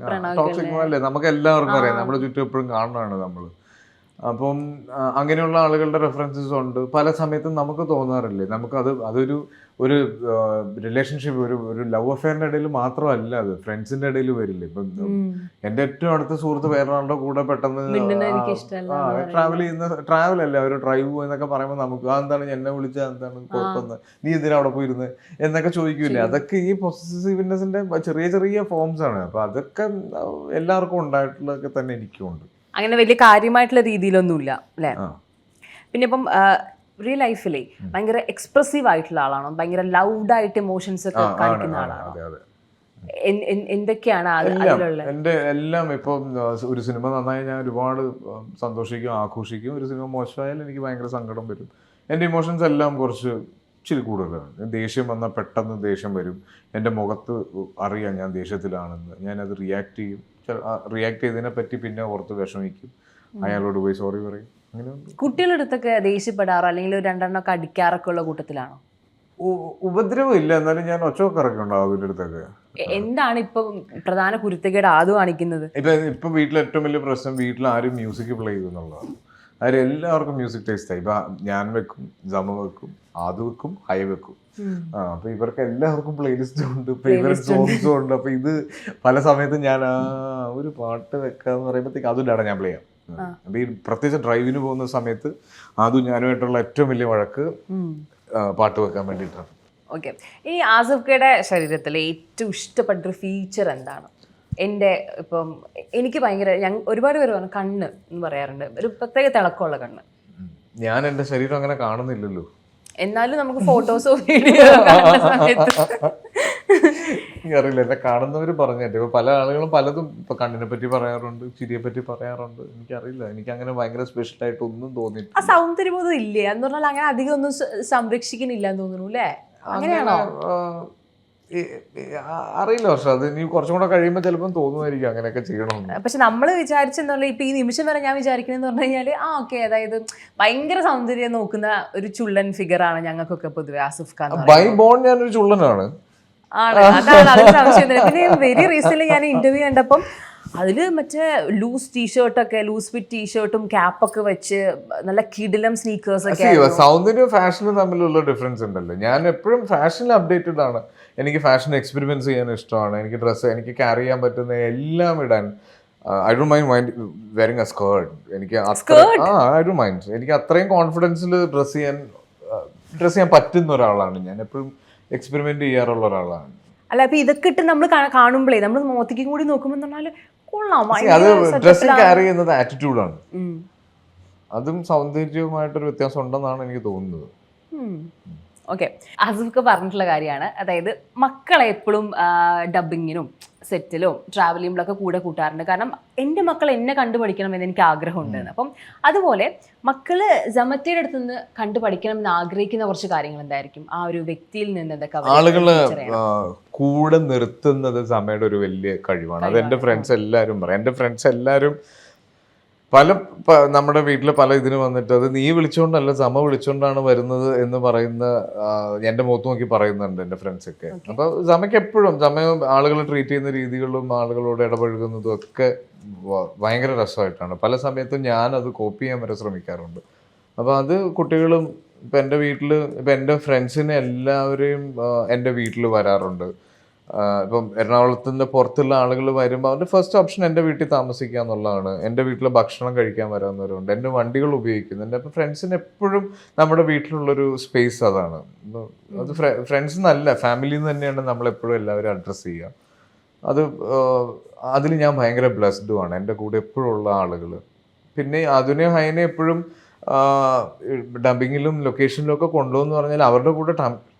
ടോക്സിക് അല്ലേ, നമുക്ക് എല്ലാവർക്കും അറിയാം, നമ്മുടെ ചുറ്റും എപ്പോഴും കാണുന്നതാണ് നമ്മൾ. അപ്പം അങ്ങനെയുള്ള ആളുകളുടെ റെഫറൻസസ് ഉണ്ട്. പല സമയത്തും നമുക്ക് തോന്നാറില്ലേ, അതൊരു റിലേഷൻഷിപ്പ്, ഒരു ലവ് അഫെയറിന്റെ ഇടയിൽ മാത്രമല്ല, അത് ഫ്രണ്ട്സിന്റെ ഇടയിൽ വരില്ലേ. ഇപ്പം എന്റെ ഏറ്റവും അടുത്ത സുഹൃത്ത് വേറൊരാളുടെ കൂടെ പെട്ടെന്ന് ട്രാവൽ അല്ല, ഒരു ഡ്രൈവ് എന്നൊക്കെ പറയുമ്പോൾ നമുക്ക് എന്താണ് എന്നെ വിളിച്ചാൽ എന്താണ് കുഴപ്പമെന്ന്, നീ എന്തിനാ അവിടെ പോയിരുന്നത് എന്നൊക്കെ ചോദിക്കൂലേ. അതൊക്കെ ഈ പൊസസീവ്നെസിന്റെ ചെറിയ ചെറിയ ഫോംസ് ആണ്. അപ്പൊ അതൊക്കെ എല്ലാവർക്കും ഉണ്ടായിട്ടുള്ളതൊക്കെ തന്നെ എനിക്കും ഉണ്ട്. അങ്ങനെ വലിയ കാര്യമായിട്ടുള്ള രീതിയിലൊന്നുമില്ല അല്ലേ? പിന്നെ ഇപ്പം റിയൽ ലൈഫിലെ ഭയങ്കര എക്സ്പ്രസീവ് ആയിട്ടുള്ള ആളാണോ, ഭയങ്കര ലൗഡായിട്ട് ഇമോഷൻസ് ഒക്കെ കാണിക്കുന്ന ആളാണോ? എന്തൊക്കെയാണ് എൻ്റെ എല്ലാം ഇപ്പം ഒരു സിനിമ നന്നായി ഞാൻ ഒരുപാട് സന്തോഷിക്കും, ആഘോഷിക്കും. ഒരു സിനിമ മോശമായാൽ എനിക്ക് ഭയങ്കര സങ്കടം വരും. എൻ്റെ ഇമോഷൻസ് എല്ലാം കുറച്ച് ഇച്ചിരി കൂടുതലാണ്. ദേഷ്യം വന്നാൽ പെട്ടെന്ന് ദേഷ്യം വരും. എൻ്റെ മുഖത്ത് അറിയാം ഞാൻ ദേഷ്യത്തിലാണെന്ന്. ഞാനത് റിയാക്ട് ചെയ്യും. റിയാക്ട് ചെയ്തതിനെ പറ്റി പിന്നെ ഓർത്ത് വിഷമിക്കും, അയാളോട് പോയി സോറി പറയും. അങ്ങനെ കുട്ടികളുടെ അടുത്തൊക്കെ ദേഷ്യപ്പെടാറോ, അല്ലെങ്കിൽ ഒരു രണ്ടെണ്ണമൊക്കെ അടിക്കാറൊക്കെ ഉള്ള കൂട്ടത്തിലാണോ? ഉപദ്രവം ഇല്ല, എന്നാലും ഞാൻ ഒച്ചയൊക്കെ ഇറക്കുണ്ടാവും അതിൻ്റെ അടുത്തൊക്കെ. എന്താണ് ഇപ്പൊ പ്രധാന കുരുത്തക്കേട് ആദ്യം കാണിക്കുന്നത്? ഇപ്പൊ വീട്ടിലെ ഏറ്റവും വലിയ പ്രശ്നം, വീട്ടിൽ ആരും മ്യൂസിക് പ്ലേ ചെയ്യുന്നുള്ളതാണ്. അതിൽ എല്ലാവർക്കും മ്യൂസിക് ടേസ്റ്റായി. ഇപ്പൊ ഞാൻ വെക്കും, ജമ വെക്കും, ആദു വെക്കും, ഹൈ വെക്കും. അപ്പൊ ഇവർക്ക് എല്ലാവർക്കും പ്ലേലിസ്റ്റും ഉണ്ട്, ഫേവറേറ്റ് സോങ്സും ഉണ്ട്. അപ്പൊ ഇത് പല സമയത്തും ഞാൻ ഒരു പാട്ട് വെക്കാന്ന് പറയുമ്പോഴത്തേക്ക് അതും ഞാൻ പ്ലേ ചെയ്യാം. അപ്പൊ ഈ പ്രത്യേകിച്ച് ഡ്രൈവിന് പോകുന്ന സമയത്ത് അതും ഞാനുമായിട്ടുള്ള ഏറ്റവും വലിയ വഴക്ക് പാട്ട് വെക്കാൻ വേണ്ടിയിട്ടാണ്. ഓക്കെ. ഈ ആസിഫ് കെയുടെ ശരീരത്തിലെ ഏറ്റവും ഇഷ്ടപ്പെട്ടൊരു ഫീച്ചർ എന്താണ്? എൻ്റെ ഇപ്പം എനിക്ക് ഭയങ്കര, ഒരുപാട് പേര് പറഞ്ഞു കണ്ണ് എന്ന് പറയാറുണ്ട്, ഒരു പ്രത്യേക തിളക്കമുള്ള കണ്ണ്. ഞാൻ എൻ്റെ ശരീരം അങ്ങനെ കാണുന്നില്ലല്ലോ, എന്നാലും നമുക്ക് ഫോട്ടോസോ വീഡിയോ അറിയില്ല, എന്നെ കാണുന്നവർ പറഞ്ഞിട്ട്. ഇപ്പൊ പല ആളുകളും പലതും ഇപ്പൊ കണ്ണിനെ പറ്റി പറയാറുണ്ട്, ചിരിയെ പറ്റി പറയാറുണ്ട്. എനിക്കറിയില്ല, എനിക്ക് അങ്ങനെ ഭയങ്കര സ്പെഷ്യൽ ആയിട്ട് ഒന്നും തോന്നിയിട്ടില്ല. ആ സൗന്ദര്യബോധം ഇല്ലേ എന്ന് പറഞ്ഞാൽ അങ്ങനെ അധികം ഒന്നും സംരക്ഷിക്കുന്നില്ല എന്ന് തോന്നുന്നു അല്ലേ? അങ്ങനെയാണോ? അറിയില്ല, പക്ഷെ അത് ഇനി കുറച്ചും കൂടെ കഴിയുമ്പോൾ ചിലപ്പോൾ തോന്നുമായിരിക്കും അങ്ങനെയൊക്കെ ചെയ്യണമെന്ന്. പക്ഷെ നമ്മൾ വിചാരിച്ചെന്നുള്ള ഇപ്പൊ ഈ നിമിഷം വരെ ഞാൻ വിചാരിക്കുന്നതെന്ന് പറഞ്ഞു കഴിഞ്ഞാൽ ഓക്കെ, അതായത് ഭയങ്കര സൗന്ദര്യം നോക്കുന്ന ഒരു ചുള്ളൻ ഫിഗർ ആണ് ഞങ്ങൾക്കൊക്കെ പൊതുവെ ആസിഫ് ഖാൻ. ബൈ ബോൺ ഞാനൊരു ചുള്ളനാണ്. അതാണ് അതിന് സംശയം. പിന്നെ വെരി റീസെന്റ് ഞാൻ ഇന്റർവ്യൂ കണ്ടപ്പം അതില് മറ്റേ ലൂസ് ടീഷർട്ടൊക്കെ, ലൂസ് ഫിറ്റ് ടീഷർട്ടും ക്യാപ്പൊക്കെ വെച്ച് നല്ല കിടിലം സ്നീക്കേഴ്സ് ഒക്കെ. സൗന്ദര്യവും ഫാഷനും തമ്മിലുള്ള ഡിഫറൻസ് ഉണ്ടല്ലോ. ഞാൻ എപ്പോഴും ഫാഷനിൽ അപ്ഡേറ്റഡ് ആണ്. എനിക്ക് ഫാഷൻ എക്സ്പെരിമെന്റ്സ് ചെയ്യാൻ ഇഷ്ടമാണ്. എനിക്ക് ഡ്രസ്സ്, എനിക്ക് ക്യാരി ചെയ്യാൻ പറ്റുന്ന എല്ലാം ഇടാൻ. I don't mind wearing A skirt. എനിക്ക് ഐ ഡോണ്ട് മൈൻഡ്. എനിക്ക് അത്രയും കോൺഫിഡൻസിൽ ഡ്രസ്സ് ചെയ്യാൻ പറ്റുന്ന ഒരാളാണ് ഞാൻ. എപ്പോഴും എക്സ്പെരിമെന്റ് ചെയ്യാറുള്ള ഒരാളാണ്. അല്ല, അപ്പൊ ഇതൊക്കെ ഇട്ട് നമ്മൾ കാണുമ്പോഴേ നമ്മൾ മുഖത്തേക്കും കൂടി നോക്കുമ്പോൾ പറഞ്ഞാൽ കൊള്ളാം. അത് ഡ്രസ്സ് ക്യാരി ചെയ്യുന്നത് ആറ്റിറ്റ്യൂഡാണ്. അതും സൗന്ദര്യവുമായിട്ടൊരു വ്യത്യാസം ഉണ്ടെന്നാണ് എനിക്ക് തോന്നുന്നത്. ഓക്കെ. ആസിഫ് പറഞ്ഞിട്ടുള്ള കാര്യമാണ്, അതായത് മക്കളെ എപ്പോഴും ഡബിങ്ങിനും സെറ്റിലും ട്രാവലിങ്ങിലൊക്കെ കൂടെ കൂട്ടാറുണ്ട്. കാരണം എൻ്റെ മക്കൾ എന്നെ കണ്ടുപഠിക്കണം എന്ന് എനിക്ക് ആഗ്രഹമുണ്ട്. അപ്പം അതുപോലെ മക്കള് ജമറ്റയുടെ അടുത്ത് നിന്ന് കണ്ടുപഠിക്കണം എന്ന് ആഗ്രഹിക്കുന്ന കുറച്ച് കാര്യങ്ങൾ എന്തായിരിക്കും? ആ ഒരു വ്യക്തിയിൽ നിന്ന് എന്തൊക്കെ ആളുകള് കൂടെ നിർത്തുന്നത് സമയുടെ ഒരു വലിയ കഴിവാണ്. അത് എൻ്റെ ഫ്രണ്ട്സ് എല്ലാവരും പറയും. എൻ്റെ ഫ്രണ്ട്സ് എല്ലാവരും നമ്മുടെ വീട്ടിൽ പല ഇതിന് വന്നിട്ട് അത് നീ വിളിച്ചുകൊണ്ടല്ല സമ വിളിച്ചുകൊണ്ടാണ് വരുന്നത് എന്ന് പറയുന്ന എൻ്റെ മുഖത്ത് നോക്കി പറയുന്നുണ്ട് എൻ്റെ ഫ്രണ്ട്സൊക്കെ. അപ്പോൾ സമയ്ക്ക് എപ്പോഴും ആളുകൾ ട്രീറ്റ് ചെയ്യുന്ന രീതികളും ആളുകളോട് ഇടപഴകുന്നതും ഒക്കെ ഭയങ്കര രസമായിട്ടാണ്. പല സമയത്തും ഞാനത് കോപ്പി ചെയ്യാൻ വരെ ശ്രമിക്കാറുണ്ട്. അപ്പോൾ അത് കുട്ടികളും ഇപ്പം എൻ്റെ വീട്ടിൽ ഇപ്പം എൻ്റെ ഫ്രണ്ട്സിനെ എല്ലാവരെയും എൻ്റെ വീട്ടിൽ വരാറുണ്ട്. ഇപ്പം എറണാകുളത്ത് നിന്ന് പുറത്തുള്ള ആളുകൾ വരുമ്പോൾ അവരുടെ ഫസ്റ്റ് ഓപ്ഷൻ എൻ്റെ വീട്ടിൽ താമസിക്കുക എന്നുള്ളതാണ്. എൻ്റെ വീട്ടിൽ ഭക്ഷണം കഴിക്കാൻ വരാവുന്നവരുണ്ട്, എൻ്റെ വണ്ടികൾ ഉപയോഗിക്കുന്നുണ്ട്. അപ്പം ഫ്രണ്ട്സിന് എപ്പോഴും നമ്മുടെ വീട്ടിലുള്ളൊരു സ്പേസ് അതാണ്. അത് ഫ്രണ്ട്സ് എന്നല്ല, ഫാമിലിയിൽ നിന്ന് തന്നെയാണ് നമ്മളെപ്പോഴും എല്ലാവരും അഡ്രസ്സ് ചെയ്യുക. അത് അതിൽ ഞാൻ ഭയങ്കര ബ്ലെസ്ഡുമാണ്, എൻ്റെ കൂടെ എപ്പോഴും ഉള്ള ആളുകൾ. പിന്നെ അതിനെ ഹൈനെ എപ്പോഴും ഡബിങ്ങിലും ലൊക്കേഷനിലും ഒക്കെ കൊണ്ടുപോകുന്ന പറഞ്ഞാൽ അവരുടെ കൂടെ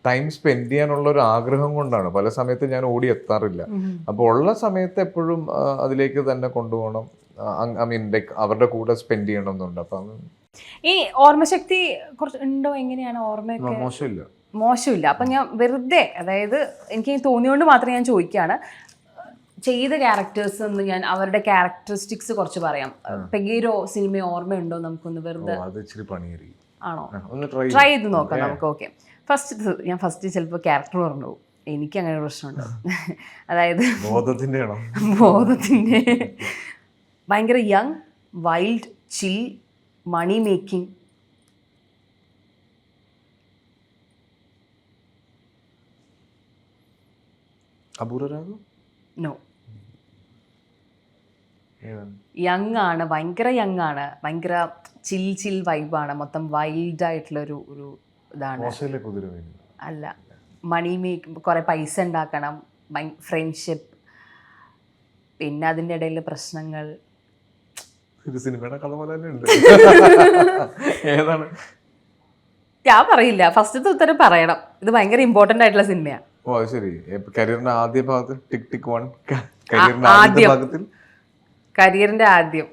ടൈം സ്പെൻഡ് ചെയ്യാനുള്ള ഒരു ആഗ്രഹം കൊണ്ടാണ്. പല സമയത്ത് ഞാൻ ഓടി എത്താറില്ല. അപ്പോൾ ഉള്ള സമയത്ത് എപ്പോഴും അതിലേക്ക് തന്നെ കൊണ്ടുപോകണം. ഐ മീൻ ലൈക്ക് അവരുടെ കൂടെ സ്പെൻഡ് ചെയ്യണം എന്നുണ്ട്. അപ്പം ഈ ഓർമ്മശക്തി കുറച്ച് ഉണ്ടോ? എങ്ങനെയാണ് ഓർമ്മയൊക്കെ? മോശമില്ല. അപ്പം ഞാൻ വെറുതെ, അതായത് എനിക്ക് തോന്നിയോണ്ട് മാത്രം ഞാൻ ചോദിക്കുകയാണ്. ചെയ്ത ക്യാരക്ടേഴ്സ് എന്ന് ഞാൻ അവരുടെ ക്യാരക്ടറിസ്റ്റിക്സ് കുറച്ച് പറയാം. പെഗീരോ സിനിമ ഓർമ്മയുണ്ടോ? നമുക്കൊന്ന് വെറുതെ ആണോ ട്രൈ ചെയ്ത് നോക്കാം നമുക്ക്. ഓക്കെ, ഞാൻ ഫസ്റ്റ് ചിലപ്പോൾ ക്യാരക്ടർ പറഞ്ഞു പോകും. എനിക്ക് അങ്ങനെ പ്രശ്നമുണ്ടോ? അതായത് ബോധത്തിൻ്റെ ഭയങ്കര യങ്, വൈൽഡ്, ചിൽ, മണി മേക്കിംഗ്. നോ, യങ് ആണ്, ഭയങ്കര യങ് ആണ്, ഭയങ്കര ചിൽ വൈബാണ്, മൊത്തം വൈൽഡ് ആയിട്ടുള്ള ഒരു ഇതാണ്. അല്ല, മണി മേക്ക്, കുറെ പൈസ ഉണ്ടാക്കണം, ഫ്രണ്ട്ഷിപ്പ്, പിന്നെ അതിൻ്റെ ഇടയിൽ പ്രശ്നങ്ങൾ. ഞാൻ പറയില്ല, ഫസ്റ്റത്തെ ഉത്തരം പറയണം. ഇത് ഭയങ്കര ഇമ്പോർട്ടൻ്റ് ആയിട്ടുള്ള സിനിമയാണ്. ഓ ശരി. കരിയറിന്റെ ആദ്യ ഭാഗത്തിൽ ടിക് ടിക് 1 കരിയറിന്റെ ആദ്യം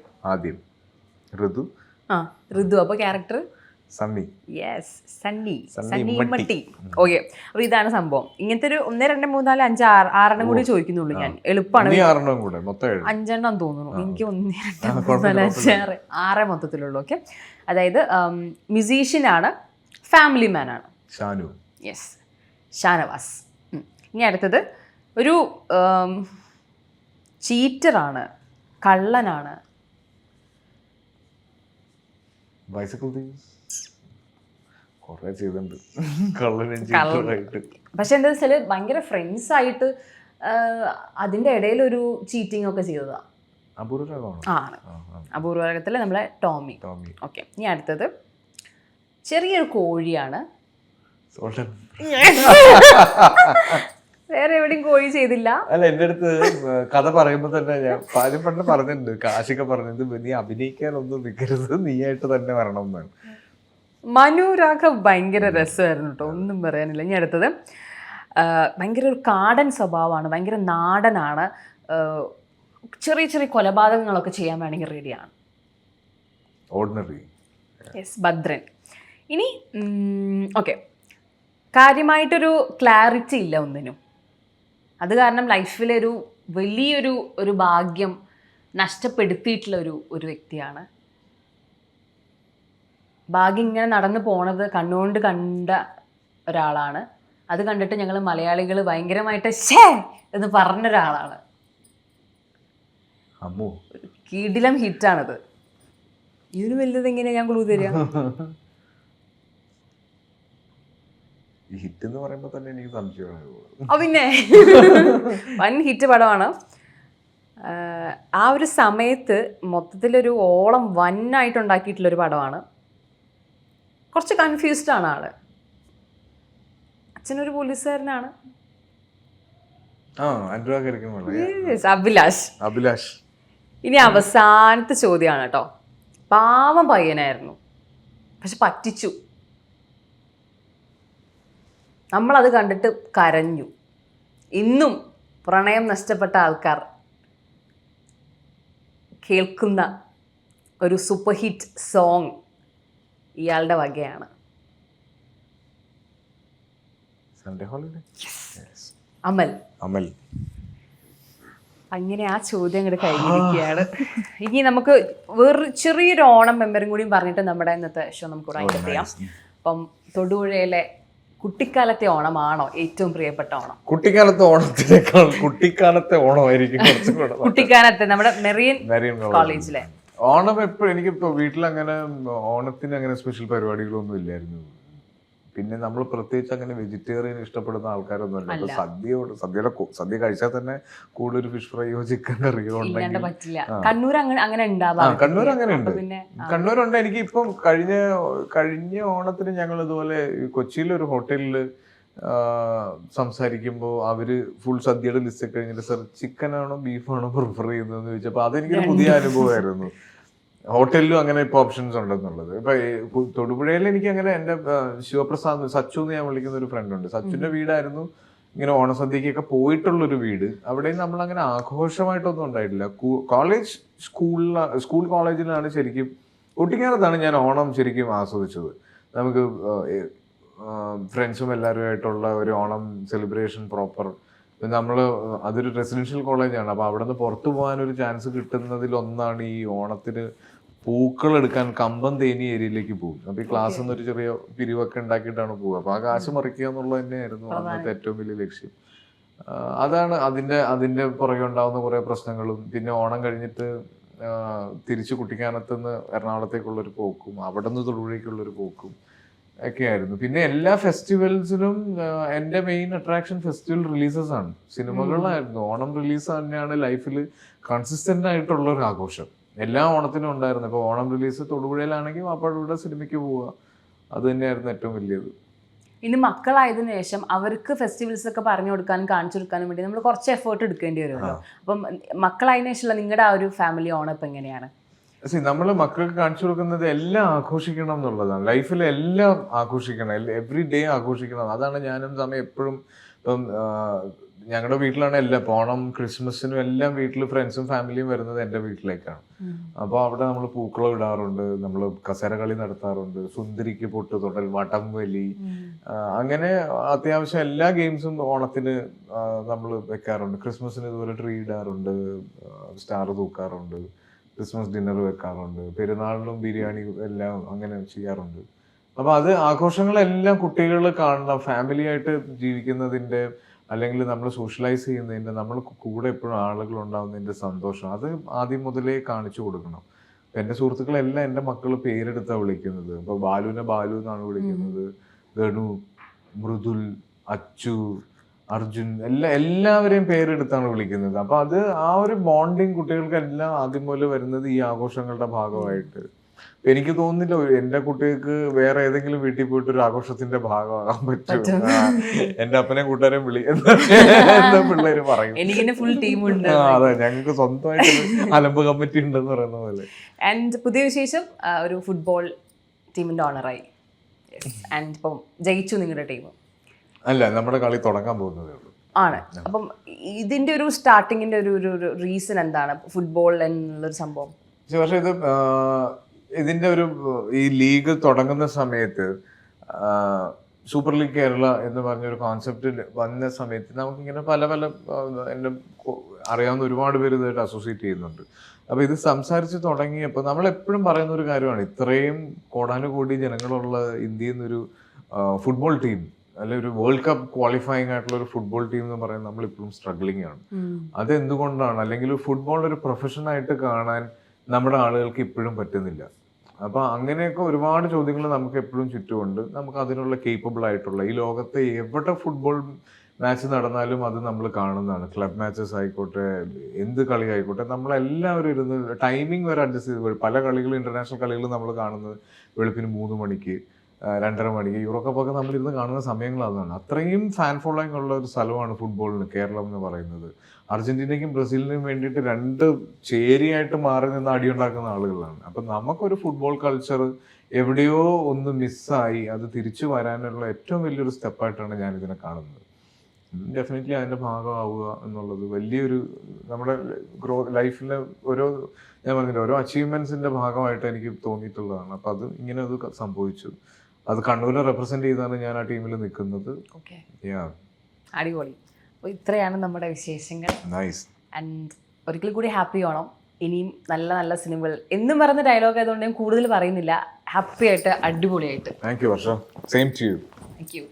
ഋതു. ഋതു. അപ്പൊ ക്യാരക്ടർ സണ്ണി. യെസ്, സണ്ണി മട്ടി. ഓക്കെ, അപ്പൊ ഇതാണ് സംഭവം. ഇങ്ങനത്തെ ഒരു 1 2 3 4 5 6 കൂടി ചോദിക്കുന്നുള്ളൂ ഞാൻ. എളുപ്പമാണ്. 5 തോന്നുന്നു എനിക്ക്. 1 2 3 4 5 6 മൊത്തത്തിലുള്ളൂ. ഓക്കെ, അതായത് മ്യൂസീഷ്യനാണ്, ഫാമിലി മാൻ ആണ്. ഷാനു. യെസ്, ഷാനവാസ്. ഇനി അടുത്തത് ഒരു ചീറ്ററാണ്, കള്ളനാണ്. പക്ഷെ എന്താ വെച്ചാല് ഭയങ്കര ഫ്രണ്ട്സ് ആയിട്ട് അതിന്റെ ഇടയിൽ ഒരു ചീറ്റിംഗ് ഒക്കെ ചെയ്തതാ. ആണ് അപൂർവരാഗത്തില് നമ്മളെ ടോമി. ഓക്കെ, ഇനി അടുത്തത് ചെറിയൊരു കോഴിയാണ്. വേറെ എവിടെയും കോഴി ചെയ്തില്ല. അല്ല, എൻ്റെ അടുത്ത് കഥ പറയുമ്പോ തന്നെ ഞാൻ പണ്ട് പറഞ്ഞിട്ടുണ്ട്, കാശിക്ക പറഞ്ഞത് നീ അഭിനയിക്കാനൊന്നും നിൽക്കരുത്, നീയായിട്ട് തന്നെ വരണം എന്നാണ്. മനു രാഘവ് ഭയങ്കര രസമായിരുന്നു കേട്ടോ, ഒന്നും പറയാനില്ല. ഇനി അടുത്തത് ഭയങ്കര ഒരു കാടൻ സ്വഭാവമാണ്, ഭയങ്കര നാടനാണ്, ചെറിയ കൊലപാതകങ്ങളൊക്കെ ചെയ്യാൻ വേണമെങ്കിൽ റെഡിയാണ്. ഓർഡിനറി. യെസ്, ഭദ്രൻ. ഇനി ഓക്കെ, കാര്യമായിട്ടൊരു ക്ലാരിറ്റി ഇല്ല ഒന്നിനും. അത് കാരണം ലൈഫിലൊരു വലിയൊരു ഭാഗ്യം നഷ്ടപ്പെടുത്തിയിട്ടുള്ള ഒരു വ്യക്തിയാണ്. ഭാഗ്യം ഇങ്ങനെ നടന്നു പോണത് കണ്ണുകൊണ്ട് കണ്ട ഒരാളാണ്. അത് കണ്ടിട്ട് ഞങ്ങൾ മലയാളികൾ ഭയങ്കരമായിട്ട് ഷേ എന്ന് പറഞ്ഞ ഒരാളാണ്. കിടിലം ഹിറ്റാണത്. ഇതിന് വലുത് എങ്ങനെയാ ഞാൻ ക്ലൂ തരിക? ഹിറ്റ് എന്ന് പറയുമ്പോൾ തന്നെ എനിക്ക് സംശയമാണ്. പിന്നെ വൻ ഹിറ്റ് പടമാണ്. ആ ഒരു സമയത്ത് മൊത്തത്തിലൊരു ഓളം വന്നായിട്ടുണ്ടാക്കിയിട്ടുള്ളൊരു പടമാണ്. കുറച്ച് കൺഫ്യൂസ്ഡ് ആണ് ആള്. അച്ഛനൊരു പോലീസുകാരനാണ്. അഭിലാഷ്. ഇനി അവസാനത്തെ ചോദ്യമാണ് കേട്ടോ. പാവം പയ്യനായിരുന്നു, പക്ഷെ പറ്റിച്ചു. നമ്മളത് കണ്ടിട്ട് കരഞ്ഞു. ഇന്നും പ്രണയം നഷ്ടപ്പെട്ട ആൾക്കാർ കേൾക്കുന്ന ഒരു സൂപ്പർ ഹിറ്റ് സോങ് ഇയാളുടെ വകയാണ്. അമൽ. അങ്ങനെ ആ ചോദ്യം അങ്ങോട്ട് കഴിഞ്ഞിരിക്കുകയാണ്. ഇനി നമുക്ക് വേറെ ചെറിയൊരു ഓണം മെമ്പറും കൂടിയും പറഞ്ഞിട്ട് നമ്മുടെ ഇന്നത്തെ ഷോ നമുക്ക് വൈൻഡപ്പ് ചെയ്യാം. അപ്പം തൊടുപുഴയിലെ കുട്ടിക്കാലത്തെ ഓണമാണോ ഏറ്റവും പ്രിയപ്പെട്ട ഓണം? കുട്ടിക്കാലത്തെ ഓണത്തിനേക്കാൾ കുട്ടിക്കാലത്തെ ഓണമായിരിക്കും കുറച്ചും കൂടെ. കുട്ടിക്കാലത്തെ നമ്മുടെ മെറിയൻ കോളേജിലെ ഓണം എപ്പോഴും എനിക്കിപ്പോൾ വീട്ടിലങ്ങനെ ഓണത്തിന് അങ്ങനെ സ്പെഷ്യൽ പരിപാടികളൊന്നും ഇല്ലായിരുന്നു. പിന്നെ നമ്മൾ പ്രത്യേകിച്ച് അങ്ങനെ വെജിറ്റേറിയൻ ഇഷ്ടപ്പെടുന്ന ആൾക്കാരൊന്നുമല്ല. അപ്പൊ സദ്യ കഴിച്ചാൽ തന്നെ കൂടുതൽ ഫിഷ് ഫ്രൈയോ ചിക്കൻ കറിയോ ഉണ്ടെങ്കിൽ പറ്റില്ല. കണ്ണൂർ അങ്ങനെ ഉണ്ടാവാം. കണ്ണൂർ അങ്ങനെ ഉണ്ട്. കണ്ണൂരുണ്ട്. എനിക്ക് ഇപ്പം കഴിഞ്ഞ ഓണത്തിന് ഞങ്ങൾ ഇതുപോലെ കൊച്ചിയിലൊരു ഹോട്ടലിൽ സംസാരിക്കുമ്പോൾ അവര് ഫുൾ സദ്യയുടെ ലിസ്റ്റ് ഒക്കെ കഴിഞ്ഞിട്ട് സർ ചിക്കനാണോ ബീഫാണോ പ്രിഫർ ചെയ്യുന്നതെന്ന് ചോദിച്ചപ്പോൾ അതെനിക്കൊരു പുതിയ അനുഭവമായിരുന്നു. ഹോട്ടലിലും അങ്ങനെ ഇപ്പൊ ഓപ്ഷൻസ് ഉണ്ടെന്നുള്ളത്. ഇപ്പൊ തൊടുപുഴയിൽ എനിക്ക് അങ്ങനെ എന്റെ ശിവപ്രസാദ് സച്ചു എന്ന് ഞാൻ വിളിക്കുന്ന ഒരു ഫ്രണ്ട് ഉണ്ട്. സച്ചുവിന്റെ വീടായിരുന്നു ഇങ്ങനെ ഓണസദ്യക്കൊക്കെ പോയിട്ടുള്ളൊരു വീട്. അവിടെ നമ്മൾ അങ്ങനെ ആഘോഷമായിട്ടൊന്നും ഉണ്ടായിട്ടില്ല. സ്കൂൾ കോളേജിലാണ് ശരിക്കും കുട്ടിക്കാലത്താണ് ഞാൻ ഓണം ശരിക്കും ആസ്വദിച്ചത്. നമുക്ക് ഫ്രണ്ട്സും എല്ലാവരുമായിട്ടുള്ള ഒരു ഓണം സെലിബ്രേഷൻ പ്രോപ്പർ. നമ്മൾ അതൊരു റെസിഡൻഷ്യൽ കോളേജാണ്. അപ്പോൾ അവിടെ നിന്ന് പുറത്തു പോകാൻ ഒരു ചാൻസ് കിട്ടുന്നതിൽ ഒന്നാണ് ഈ ഓണത്തിന് പൂക്കൾ എടുക്കാൻ കമ്പം തേനി ഏരിയയിലേക്ക് പോകും. അപ്പോൾ ഈ ക്ലാസ്സിൽ നിന്ന് ഒരു ചെറിയ പിരിവൊക്കെ ഉണ്ടാക്കിയിട്ടാണ് പോവുക. അപ്പോൾ ആ കാശ് മറിക്കുക എന്നുള്ളത് തന്നെയായിരുന്നു അന്നത്തെ ഏറ്റവും വലിയ ലക്ഷ്യം. അതാണ് അതിന്റെ പുറകെ ഉണ്ടാവുന്ന കുറേ പ്രശ്നങ്ങളും. പിന്നെ ഓണം കഴിഞ്ഞിട്ട് തിരിച്ച് കുട്ടിക്കാനത്തുനിന്ന് എറണാകുളത്തേക്കുള്ളൊരു പോക്കും അവിടെ നിന്ന് തൊടുപുഴയ്ക്കുള്ളൊരു പോക്കും ഒക്കെ ആയിരുന്നു. പിന്നെ എല്ലാ ഫെസ്റ്റിവൽസിലും എൻ്റെ മെയിൻ അട്രാക്ഷൻ ഫെസ്റ്റിവൽ റിലീസസ് ആണ്, സിനിമകളായിരുന്നു. ഓണം റിലീസ് തന്നെയാണ് ലൈഫിൽ കൺസിസ്റ്റന്റ് ആയിട്ടുള്ള ഒരു ആഘോഷം. എല്ലാ ഓണത്തിനും ഉണ്ടായിരുന്നു. ഇപ്പോൾ ഓണം റിലീസ് തൊടുപുഴയിലാണെങ്കിൽ അപ്പോഴുകൂടെ സിനിമയ്ക്ക് പോവുക, അത് തന്നെയായിരുന്നു ഏറ്റവും വലിയത്. ഇനി മക്കളായതിനു ശേഷം അവർക്ക് ഫെസ്റ്റിവൽസ് ഒക്കെ പറഞ്ഞു കൊടുക്കാനും കാണിച്ചു കൊടുക്കാനും വേണ്ടി നമ്മൾ കുറച്ച് എഫേർട്ട് എടുക്കേണ്ടി വരുമല്ലോ. അപ്പം മക്കളായതിനു ശേഷമുള്ള നിങ്ങളുടെ ആ ഒരു ഫാമിലി ഓണം ഇപ്പം എങ്ങനെയാണ്? നമ്മൾ മക്കൾക്ക് കാണിച്ചു കൊടുക്കുന്നത് എല്ലാം ആഘോഷിക്കണം എന്നുള്ളതാണ്. ലൈഫിൽ എല്ലാം ആഘോഷിക്കണം, എവറി ഡേ ആഘോഷിക്കണം. അതാണ് ഞാനും സമയം എപ്പോഴും. ഇപ്പം ഞങ്ങളുടെ വീട്ടിലാണ് എല്ലാം. ഇപ്പം ഓണം ക്രിസ്മസിനും എല്ലാം വീട്ടിൽ ഫ്രണ്ട്സും ഫാമിലിയും വരുന്നത് എൻ്റെ വീട്ടിലേക്കാണ്. അപ്പോൾ അവിടെ നമ്മൾ പൂക്കളം ഇടാറുണ്ട്, നമ്മൾ കസേര കളി നടത്താറുണ്ട്, സുന്ദരിക്ക് പൊട്ട് തൊടൽ, വടംവലി, അങ്ങനെ അത്യാവശ്യം എല്ലാ ഗെയിംസും ഓണത്തിന് നമ്മൾ വെക്കാറുണ്ട്. ക്രിസ്മസിന് ഇതുപോലെ ട്രീ ഇടാറുണ്ട്, സ്റ്റാർ തൂക്കാറുണ്ട്, ക്രിസ്മസ് ഡിന്നർ വെക്കാറുണ്ട്, പെരുന്നാളിനും ബിരിയാണി എല്ലാം അങ്ങനെ ചെയ്യാറുണ്ട്. അപ്പൊ അത് ആഘോഷങ്ങളെല്ലാം കുട്ടികൾ കാണണം, ഫാമിലി ആയിട്ട് ജീവിക്കുന്നതിന്റെ അല്ലെങ്കിൽ നമ്മൾ സോഷ്യലൈസ് ചെയ്യുന്നതിന്റെ, നമ്മൾ കൂടെ എപ്പോഴും ആളുകൾ ഉണ്ടാവുന്നതിന്റെ സന്തോഷം അത് ആദ്യം മുതലേ കാണിച്ചു കൊടുക്കണം. എൻ്റെ സുഹൃത്തുക്കളെല്ലാം എൻ്റെ മക്കൾ പേരെടുത്താണ് വിളിക്കുന്നത്. ഇപ്പൊ ബാലുവിനെ ബാലു എന്നാണ് വിളിക്കുന്നത്, ഗണു, മൃദുൽ, അച്ചു, അർജുൻ, എല്ലാവരെയും പേരെടുത്താണ് വിളിക്കുന്നത്. അപ്പൊ അത് ആ ഒരു ബോണ്ടിങ് കുട്ടികൾക്കെല്ലാം ആദ്യം പോലെ വരുന്നത് ഈ ആഘോഷങ്ങളുടെ ഭാഗമായിട്ട്. എനിക്ക് തോന്നുന്നില്ല എന്റെ കുട്ടികൾക്ക് വേറെ ഏതെങ്കിലും വീട്ടിൽ പോയിട്ട് ഒരു ആഘോഷത്തിന്റെ ഭാഗമാകാൻ പറ്റും. എന്റെ അപ്പനെ കൂട്ടുകാരെയും വിളി എന്താ പിള്ളേര് പറയും. അതെ, ഞങ്ങൾക്ക് സ്വന്തമായിട്ട് അലമ്പ് കമ്മിറ്റി ഉണ്ടെന്ന് പറയുന്ന പോലെ. ആൻഡ് പുതിയ വിശേഷം ഒരു ഫുട്ബോൾ ടീമിന്റെ ഓണറായി. ആൻഡ് ഇപ്പം ജയിച്ചു നിങ്ങളുടെ ടീം. അല്ല, നമ്മുടെ കളി തുടങ്ങാൻ പോകുന്നതേ ഉള്ളൂ. ആണ്. അപ്പം ഇതിന്റെ ഒരു സ്റ്റാർട്ടിങ്ങിന്റെ ഒരു റീസൺ എന്താണ് ഫുട്ബോൾ എന്നുള്ളൊരു സംഭവം? പക്ഷെ ഇതിന്റെ ഒരു ഈ ലീഗ് തുടങ്ങുന്ന സമയത്ത് സൂപ്പർ ലീഗ് കേരള എന്ന് പറഞ്ഞൊരു കോൺസെപ്റ്റ് വന്ന സമയത്ത് നമുക്കിങ്ങനെ പല എൻ്റെ അറിയാവുന്ന ഒരുപാട് പേര് ഇതായിട്ട് അസോസിയേറ്റ് ചെയ്യുന്നുണ്ട്. അപ്പൊ ഇത് സംസാരിച്ച് തുടങ്ങിയപ്പോൾ നമ്മൾ എപ്പോഴും പറയുന്ന ഒരു കാര്യമാണ്, ഇത്രയും കോടാനുകോടി ജനങ്ങളുള്ള ഇന്ത്യയിൽ നിന്നൊരു ഫുട്ബോൾ ടീം അല്ലെ ഒരു വേൾഡ് കപ്പ് ക്വാളിഫയിങ് ആയിട്ടുള്ള ഒരു ഫുട്ബോൾ ടീം എന്ന് പറയുന്നത് നമ്മളിപ്പോഴും സ്ട്രഗ്ലിംഗ് ആണ്. അത് എന്തുകൊണ്ടാണ്? അല്ലെങ്കിൽ ഫുട്ബോൾ ഒരു പ്രൊഫഷൻ ആയിട്ട് കാണാൻ നമ്മുടെ ആളുകൾക്ക് ഇപ്പോഴും പറ്റുന്നില്ല. അപ്പൊ അങ്ങനെയൊക്കെ ഒരുപാട് ചോദ്യങ്ങൾ നമുക്ക് എപ്പോഴും ചുറ്റുമുണ്ട്. നമുക്ക് അതിനുള്ള കേപ്പബിൾ ആയിട്ടുള്ള, ഈ ലോകത്തെ എവിടെ ഫുട്ബോൾ മാച്ച് നടന്നാലും അത് നമ്മൾ കാണുന്നതാണ്. ക്ലബ് മാച്ചസ് ആയിക്കോട്ടെ, എന്ത് കളി ആയിക്കോട്ടെ, നമ്മളെല്ലാവരും ഇരുന്ന് ടൈമിംഗ് വരെ അഡ്ജസ്റ്റ് ചെയ്ത് പല കളികളും, ഇന്റർനാഷണൽ കളികൾ നമ്മൾ കാണുന്നത് വെളുപ്പിന് 3 മണിക്ക് 2:30 മണിക്ക്, യൂറോ കപ്പൊക്കെ നമ്മളിരുന്ന് കാണുന്ന സമയങ്ങൾ അതാണ്. അത്രയും ഫാൻ ഫോളോയിങ് ഉള്ള ഒരു സ്ഥലമാണ് ഫുട്ബോളിന് കേരളം എന്ന് പറയുന്നത്. അർജന്റീനയ്ക്കും ബ്രസീലിനും വേണ്ടിയിട്ട് 2 ചേരിയായിട്ട് മാറി നിന്ന് അടിയുണ്ടാക്കുന്ന ആളുകളാണ്. അപ്പം നമുക്കൊരു ഫുട്ബോൾ കൾച്ചർ എവിടെയോ ഒന്ന് മിസ്സായി അത് തിരിച്ചു വരാനുള്ള ഏറ്റവും വലിയൊരു സ്റ്റെപ്പായിട്ടാണ് ഞാനിതിനെ കാണുന്നത്. ഡെഫിനറ്റ്ലി അതിൻ്റെ ഭാഗമാവുക എന്നുള്ളത് വലിയൊരു നമ്മുടെ ലൈഫിലെ ഞാൻ പറഞ്ഞില്ല, ഓരോ അച്ചീവ്മെന്റ്സിന്റെ ഭാഗമായിട്ട് എനിക്ക് തോന്നിയിട്ടുള്ളതാണ്. അപ്പം അത് ഇങ്ങനെ അത് സംഭവിച്ചു. അത് കണ്ണൂരിനെ റെപ്രസെന്റ് ചെയ്താണ് ഞാൻ ആ ടീമിൽ നിൽക്കുന്നത്. അടിപൊളി. അപ്പോൾ ഇത്രയാണ് നമ്മുടെ വിശേഷങ്ങൾ. ആൻഡ് ഒരിക്കൽ കൂടി ഹാപ്പി ഓണം. ഇനിയും നല്ല നല്ല സിനിമകൾ എന്നും പറയുന്ന ഡയലോഗ് ആയതുകൊണ്ട് ഞാൻ കൂടുതൽ പറയുന്നില്ല. ഹാപ്പി ആയിട്ട്, അടിപൊളിയായിട്ട്. Thank you Varsha. Same to you. Thank U.